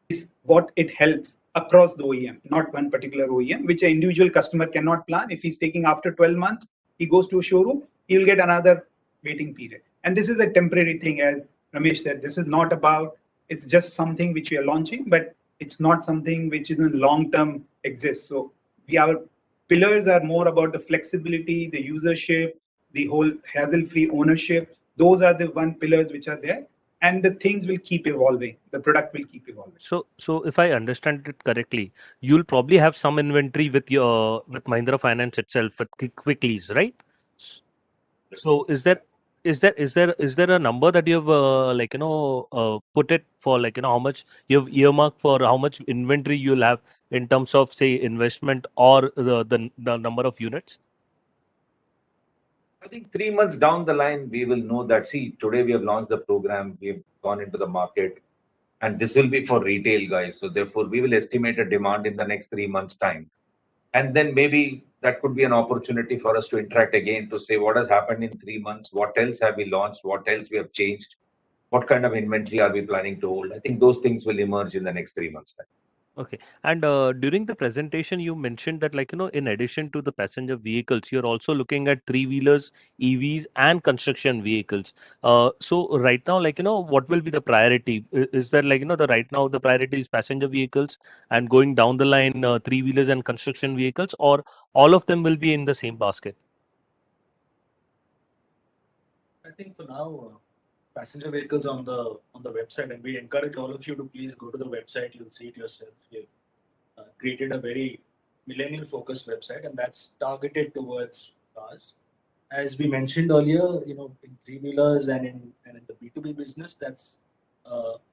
Speaker 3: is what it helps across the OEM, not one particular OEM, which an individual customer cannot plan. If he's taking after 12 months, he goes to a showroom, he will get another waiting period. And this is a temporary thing, as Ramesh said. This is not about, it's just something which we are launching, but it's not something which is in long term exists. So our pillars are more about the flexibility, the usership, the whole hassle-free ownership. Those are the one pillars which are there, and the things will keep evolving. The product will keep evolving.
Speaker 10: So if I understand it correctly, you'll probably have some inventory with Mahindra Finance itself with Quiklyz, right? So is there a number that you have put it for, how much you have earmarked for how much inventory you'll have in terms of, say, investment or the number of units?
Speaker 2: I think 3 months down the line, we will know that, see, today we have launched the program, we've gone into the market, and this will be for retail guys. So therefore, we will estimate a demand in the next 3 months' time. And then maybe that could be an opportunity for us to interact again to say what has happened in 3 months, what else have we launched, what else we have changed, what kind of inventory are we planning to hold. I think those things will emerge in the next 3 months' time.
Speaker 10: Okay. And during the presentation, you mentioned that, in addition to the passenger vehicles, you're also looking at three-wheelers, EVs, and construction vehicles. So right now, what will be the priority? Is there, right now the priority is passenger vehicles, and going down the line, three-wheelers and construction vehicles, or all of them will be in the same basket?
Speaker 7: I think for now, passenger vehicles on the website, and we encourage all of you to please go to the website. You'll see it yourself. We've created a very millennial focused website, and that's targeted towards cars. As we mentioned earlier, in three-wheelers and in the B2B business, that's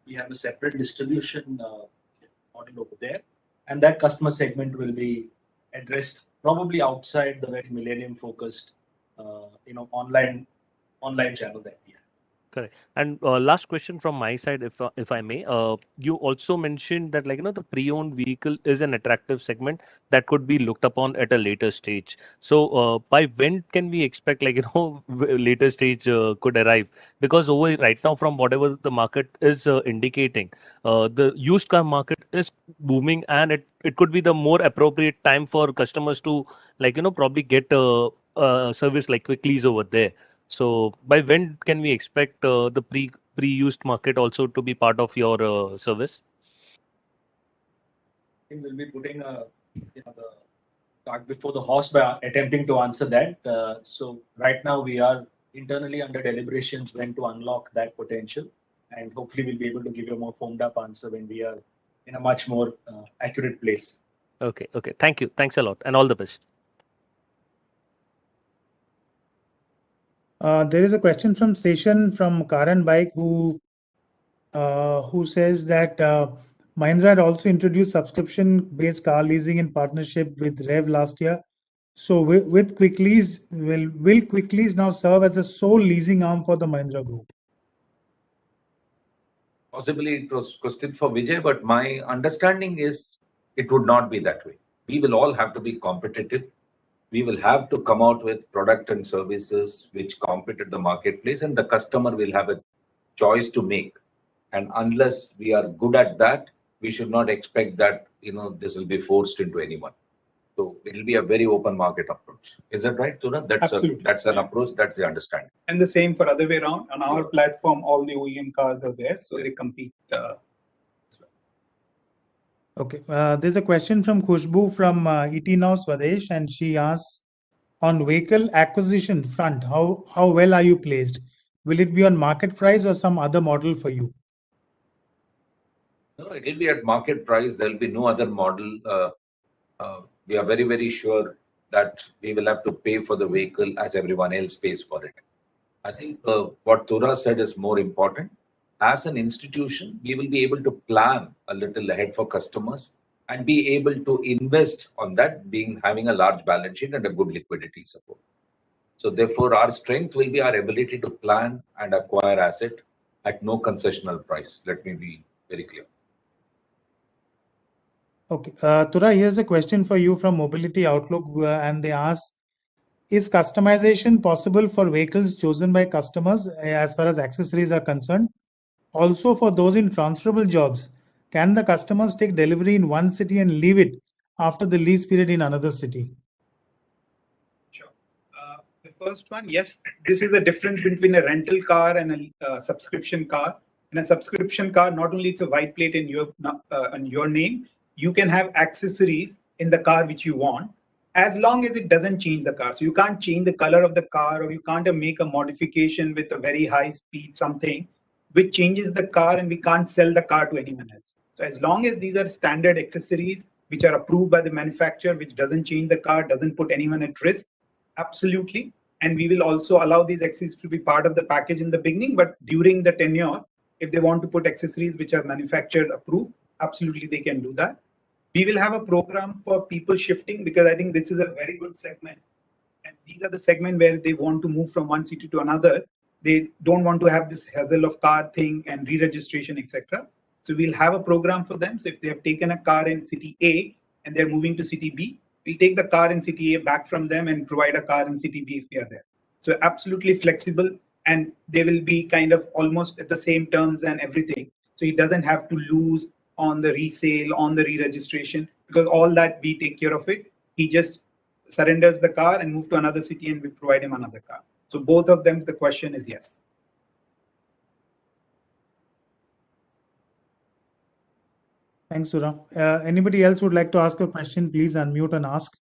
Speaker 7: we have a separate distribution model over there, and that customer segment will be addressed probably outside the very millennium focused online channel that we have.
Speaker 10: Correct. And last question from my side, if I may, you also mentioned that the pre-owned vehicle is an attractive segment that could be looked upon at a later stage. So by when can we expect later stage could arrive? Because over right now, from whatever the market is indicating, the used car market is booming, and it could be the more appropriate time for customers to probably get a service like Quiklyz over there. So by when can we expect the pre-used market also to be part of your service?
Speaker 7: I think we'll be putting the cart before the horse by attempting to answer that. So right now we are internally under deliberations when to unlock that potential, and hopefully we'll be able to give you a more formed up answer when we are in a much more accurate place.
Speaker 10: Okay. Thank you. Thanks a lot, and all the best.
Speaker 1: There is a question from Seshan from Car and Bike who says that Mahindra had also introduced subscription-based car leasing in partnership with Rev last year. So with Quiklyz, will Quiklyz now serve as a sole leasing arm for the Mahindra Group?
Speaker 2: Possibly it was a question for Vijay, but my understanding is it would not be that way. We will all have to be competitive. We will have to come out with product and services which compete at the marketplace, and the customer will have a choice to make. And unless we are good at that, we should not expect that this will be forced into anyone. So it will be a very open market approach. Is that right, Tuna? That's an approach. That's the understanding.
Speaker 3: And the same for other way around. On our platform, all the OEM cars are there, so they compete.
Speaker 1: Okay. There's a question from Khushbu from ET Now Swadesh, and she asks, on vehicle acquisition front, how well are you placed? Will it be on market price or some other model for you?
Speaker 2: No, it will be at market price. There will be no other model. We are very, very sure that we will have to pay for the vehicle as everyone else pays for it. I think what Tura said is more important. As an institution, we will be able to plan a little ahead for customers and be able to invest on that, having a large balance sheet and a good liquidity support. So therefore, our strength will be our ability to plan and acquire asset at no concessional price. Let me be very clear.
Speaker 1: Okay. Tura, here's a question for you from Mobility Outlook, and they ask, is customization possible for vehicles chosen by customers as far as accessories are concerned? Also, for those in transferable jobs, can the customers take delivery in one city and leave it after the lease period in another city?
Speaker 3: Sure. The first one, yes, this is a difference between a rental car and a subscription car. In a subscription car, not only it's a white plate in your name, you can have accessories in the car which you want, as long as it doesn't change the car. So you can't change the color of the car, or you can't make a modification with a very high speed something which changes the car, and we can't sell the car to anyone else. So as long as these are standard accessories which are approved by the manufacturer, which doesn't change the car, doesn't put anyone at risk, absolutely. And we will also allow these accessories to be part of the package in the beginning, but during the tenure, if they want to put accessories which are manufactured approved, absolutely they can do that. We will have a program for people shifting, because I think this is a very good segment. And these are the segment where they want to move from one city to another. They don't want to have this hassle of car thing and re-registration, etc. So we'll have a program for them. So if they have taken a car in city A and they're moving to city B, we'll take the car in city A back from them and provide a car in city B if they are there. So absolutely flexible, and they will be kind of almost at the same terms and everything. So he doesn't have to lose on the resale, on the re-registration, because all that we take care of it. He just surrenders the car and move to another city, and we provide him another car. So both of them, the question is yes.
Speaker 1: Thanks, Sura. Anybody else would like to ask a question? Please unmute and ask.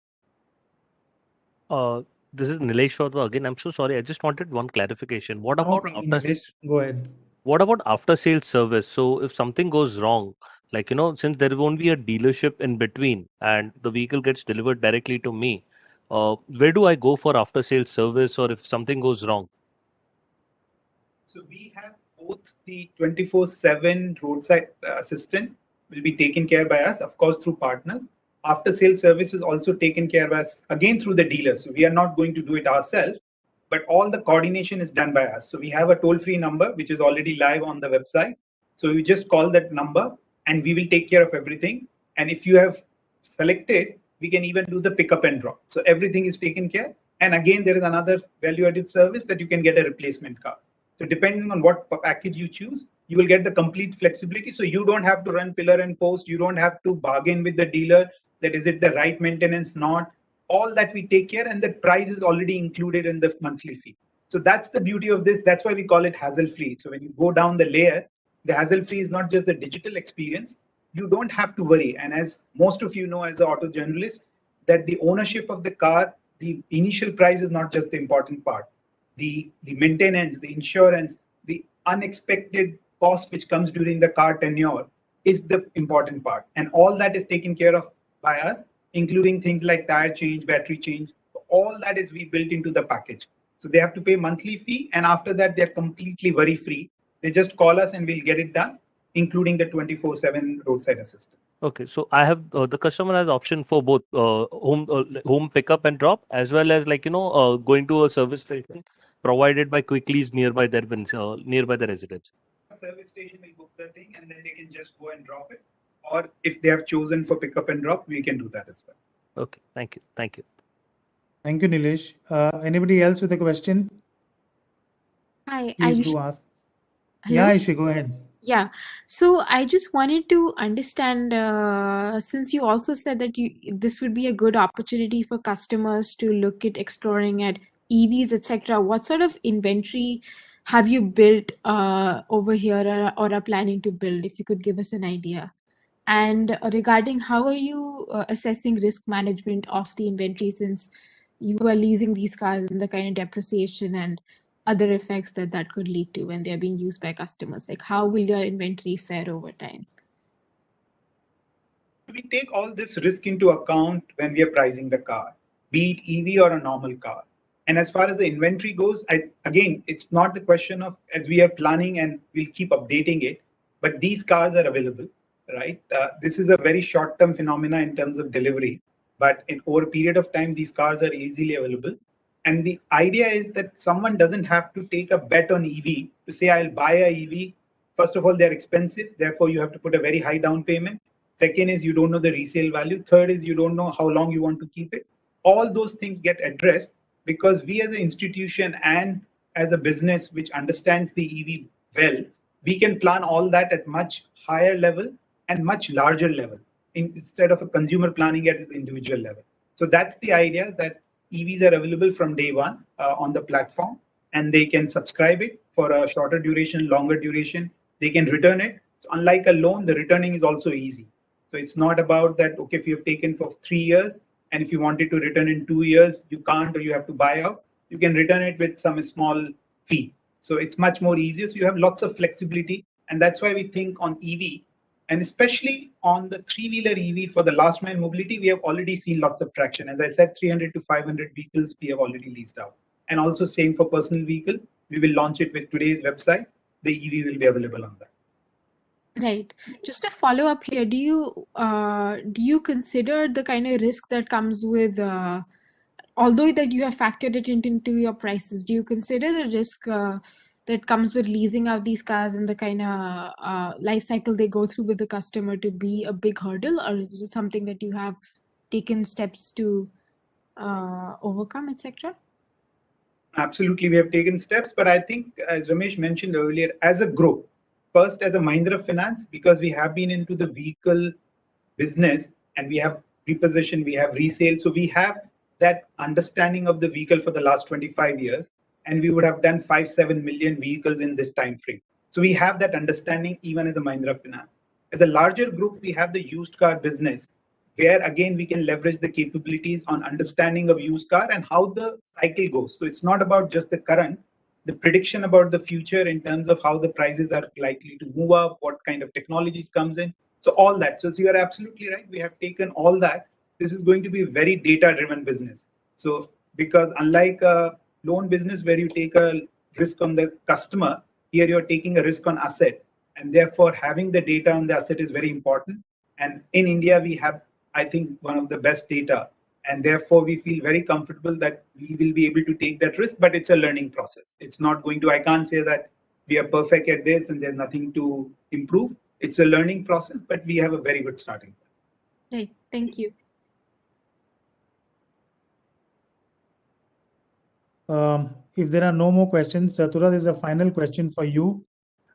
Speaker 10: This is Nilesh Shodha again. I'm so sorry. I just wanted one clarification. What about
Speaker 1: Nilesh, go ahead.
Speaker 10: What about after sales service? So if something goes wrong, since there won't be a dealership in between and the vehicle gets delivered directly to me, where do I go for after sales service, or if something goes wrong?
Speaker 3: So we have both the 24/7 roadside assistant will be taken care by us, of course, through partners. After sales service is also taken care by us again through the dealers. So we are not going to do it ourselves. but all the coordination is done by us. So we have a toll-free number, which is already live on the website. So you just call that number and we will take care of everything. And if you have selected, we can even do the pickup and drop. So everything is taken care. And again, there is another value-added service that you can get a replacement car. So depending on what package you choose, you will get the complete flexibility. So you don't have to run pillar and post. You don't have to bargain with the dealer that is it the right maintenance, not. All that we take care, and the price is already included in the monthly fee. So that's the beauty of this. That's why we call it hassle-free. So when you go down the layer, the hassle-free is not just the digital experience. You don't have to worry. And as most of you know as an auto journalist, that the ownership of the car, the initial price is not just the important part. The maintenance, the insurance, the unexpected cost which comes during the car tenure is the important part. And all that is taken care of by us, including things like tire change, battery change. All that is we built into the package. So they have to pay monthly fee, and after that they're completely worry free. They just call us and we'll get it done, including the 24/7 roadside assistance.
Speaker 10: Okay, so I have the customer has option for both home pickup and drop, as well as going to a service station provided by Quiklyz nearby their nearby the residence.
Speaker 3: Service station will book the thing and then they can just go and drop it. Or if they have chosen for pickup and drop, we can do that as well.
Speaker 10: Okay, thank you. Thank you.
Speaker 1: Thank you, Nilesh. Anybody else with a question?
Speaker 11: Hi,
Speaker 1: Please
Speaker 11: Ayush.
Speaker 1: do ask.
Speaker 11: Hello?
Speaker 1: Yeah, Ayushi, go ahead.
Speaker 11: Yeah. So I just wanted to understand, since you also said that this would be a good opportunity for customers to look at exploring at EVs, etc. What sort of inventory have you built over here or are planning to build? If you could give us an idea. And regarding how are you assessing risk management of the inventory, since you are leasing these cars and the kind of depreciation and other effects that could lead to when they're being used by customers? Like, how will your inventory fare over time?
Speaker 3: We take all this risk into account when we are pricing the car, be it EV or a normal car. And as far as the inventory goes, again, it's not the question of as we are planning and we'll keep updating it, but these cars are available, right? This is a very short-term phenomena in terms of delivery, but over a period of time, these cars are easily available. And the idea is that someone doesn't have to take a bet on EV to say, I'll buy a EV. First of all, they're expensive. Therefore, you have to put a very high down payment. Second is you don't know the resale value. Third is you don't know how long you want to keep it. All those things get addressed because we as an institution and as a business which understands the EV well, we can plan all that at much higher level and much larger level instead of a consumer planning at an individual level. So that's the idea, that EVs are available from day one on the platform, and they can subscribe it for a shorter duration, longer duration. They can return it. So unlike a loan, the returning is also easy. So it's not about that, okay, if you've taken for 3 years and if you wanted to return in 2 years, you can't, or you have to buy out. You can return it with some small fee. So it's much more easier. So you have lots of flexibility. And that's why we think on EV, and especially on the three-wheeler EV for the last mile mobility, we have already seen lots of traction. As I said, 300 to 500 vehicles we have already leased out. And also same for personal vehicle. We will launch it with today's website. The EV will be available on that.
Speaker 11: Right. Just a follow up here. Do you consider the kind of risk that comes with, although that you have factored it into your prices, do you consider the risk that comes with leasing out these cars and the kind of life cycle they go through with the customer to be a big hurdle, or is it something that you have taken steps to overcome, etc.?
Speaker 3: Absolutely, we have taken steps, but I think, as Ramesh mentioned earlier, as a group, first as a Mahindra Finance, because we have been into the vehicle business and we have repossession, we have resale, so we have that understanding of the vehicle for the last 25 years, and we would have done 5-7 million vehicles in this time frame. So we have that understanding even as a Mahindra Finance. As a larger group, we have the used car business, where again we can leverage the capabilities on understanding of used car and how the cycle goes. So it's not about just the current, the prediction about the future in terms of how the prices are likely to move up, what kind of technologies comes in. So all that. So you are absolutely right. We have taken all that. This is going to be a very data-driven business. So because unlike a loan business where you take a risk on the customer, here you're taking a risk on asset. And therefore having the data on the asset is very important. And in India, we have, I think, one of the best data And therefore, we feel very comfortable that we will be able to take that risk, but it's a learning process. It's not going to, I can't say that we are perfect at this and there's nothing to improve. It's a learning process, but we have a very good starting point.
Speaker 11: Right. Thank you.
Speaker 1: If there are no more questions, Satura, there's a final question for you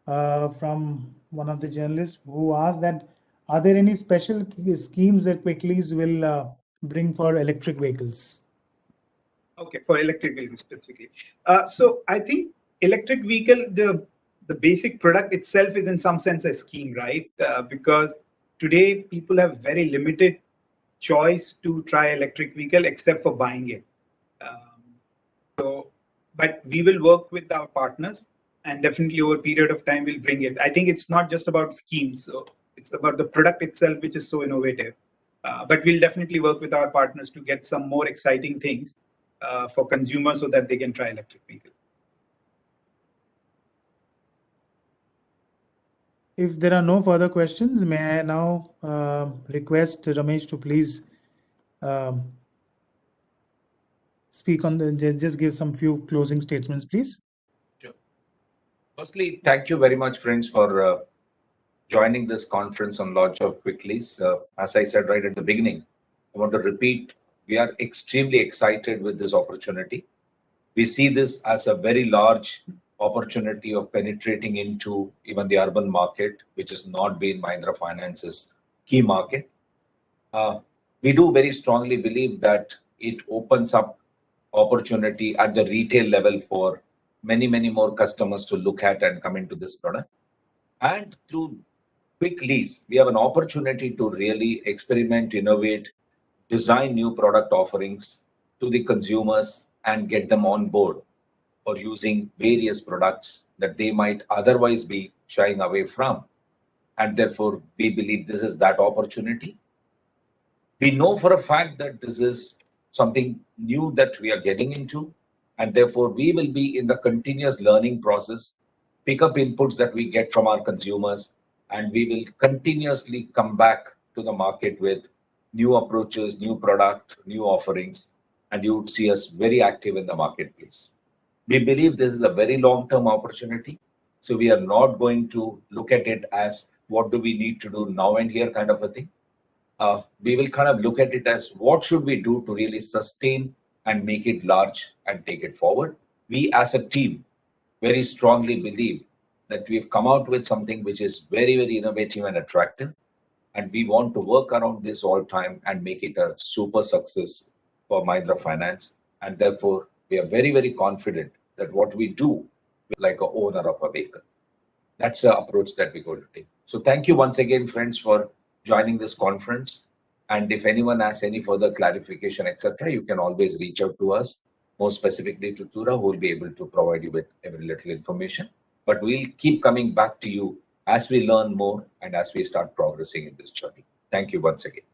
Speaker 1: from one of the journalists who asked that, are there any special schemes that Quiklyz will bring for electric vehicles?
Speaker 3: Okay, for electric vehicles specifically. So I think electric vehicle, the basic product itself is in some sense a scheme, right? Because today people have very limited choice to try electric vehicle except for buying it. But we will work with our partners and definitely over a period of time we'll bring it. I think it's not just about schemes, so it's about the product itself, which is so innovative. But we'll definitely work with our partners to get some more exciting things for consumers so that they can try electric vehicle.
Speaker 1: If there are no further questions, may I now request Ramesh to please speak on just give some few closing statements, please.
Speaker 2: Sure. Firstly, thank you very much, friends, for joining this conference on launch of Quiklyz. As I said right at the beginning, I want to repeat, we are extremely excited with this opportunity. We see this as a very large opportunity of penetrating into even the urban market, which has not been Mahindra Finance's key market. We do very strongly believe that it opens up opportunity at the retail level for many, many more customers to look at and come into this product. And through Quiklyz, we have an opportunity to really experiment, innovate, design new product offerings to the consumers and get them on board for using various products that they might otherwise be shying away from. And therefore, we believe this is that opportunity. We know for a fact that this is something new that we are getting into, and therefore we will be in the continuous learning process, pick up inputs that we get from our consumers, and we will continuously come back to the market with new approaches, new product, new offerings, and you would see us very active in the marketplace. We believe this is a very long-term opportunity, so we are not going to look at it as what do we need to do now and here kind of a thing. We will kind of look at it as what should we do to really sustain and make it large and take it forward. We as a team very strongly believe that we've come out with something which is very, very innovative and attractive. And we want to work around this all time and make it a super success for Mahindra Finance. And therefore, we are very, very confident that what we do is like an owner of a vehicle. That's the approach that we're going to take. So thank you once again, friends, for joining this conference. And if anyone has any further clarification, etc., you can always reach out to us, more specifically to Tura, who will be able to provide you with every little information. But we'll keep coming back to you as we learn more and as we start progressing in this journey. Thank you once again.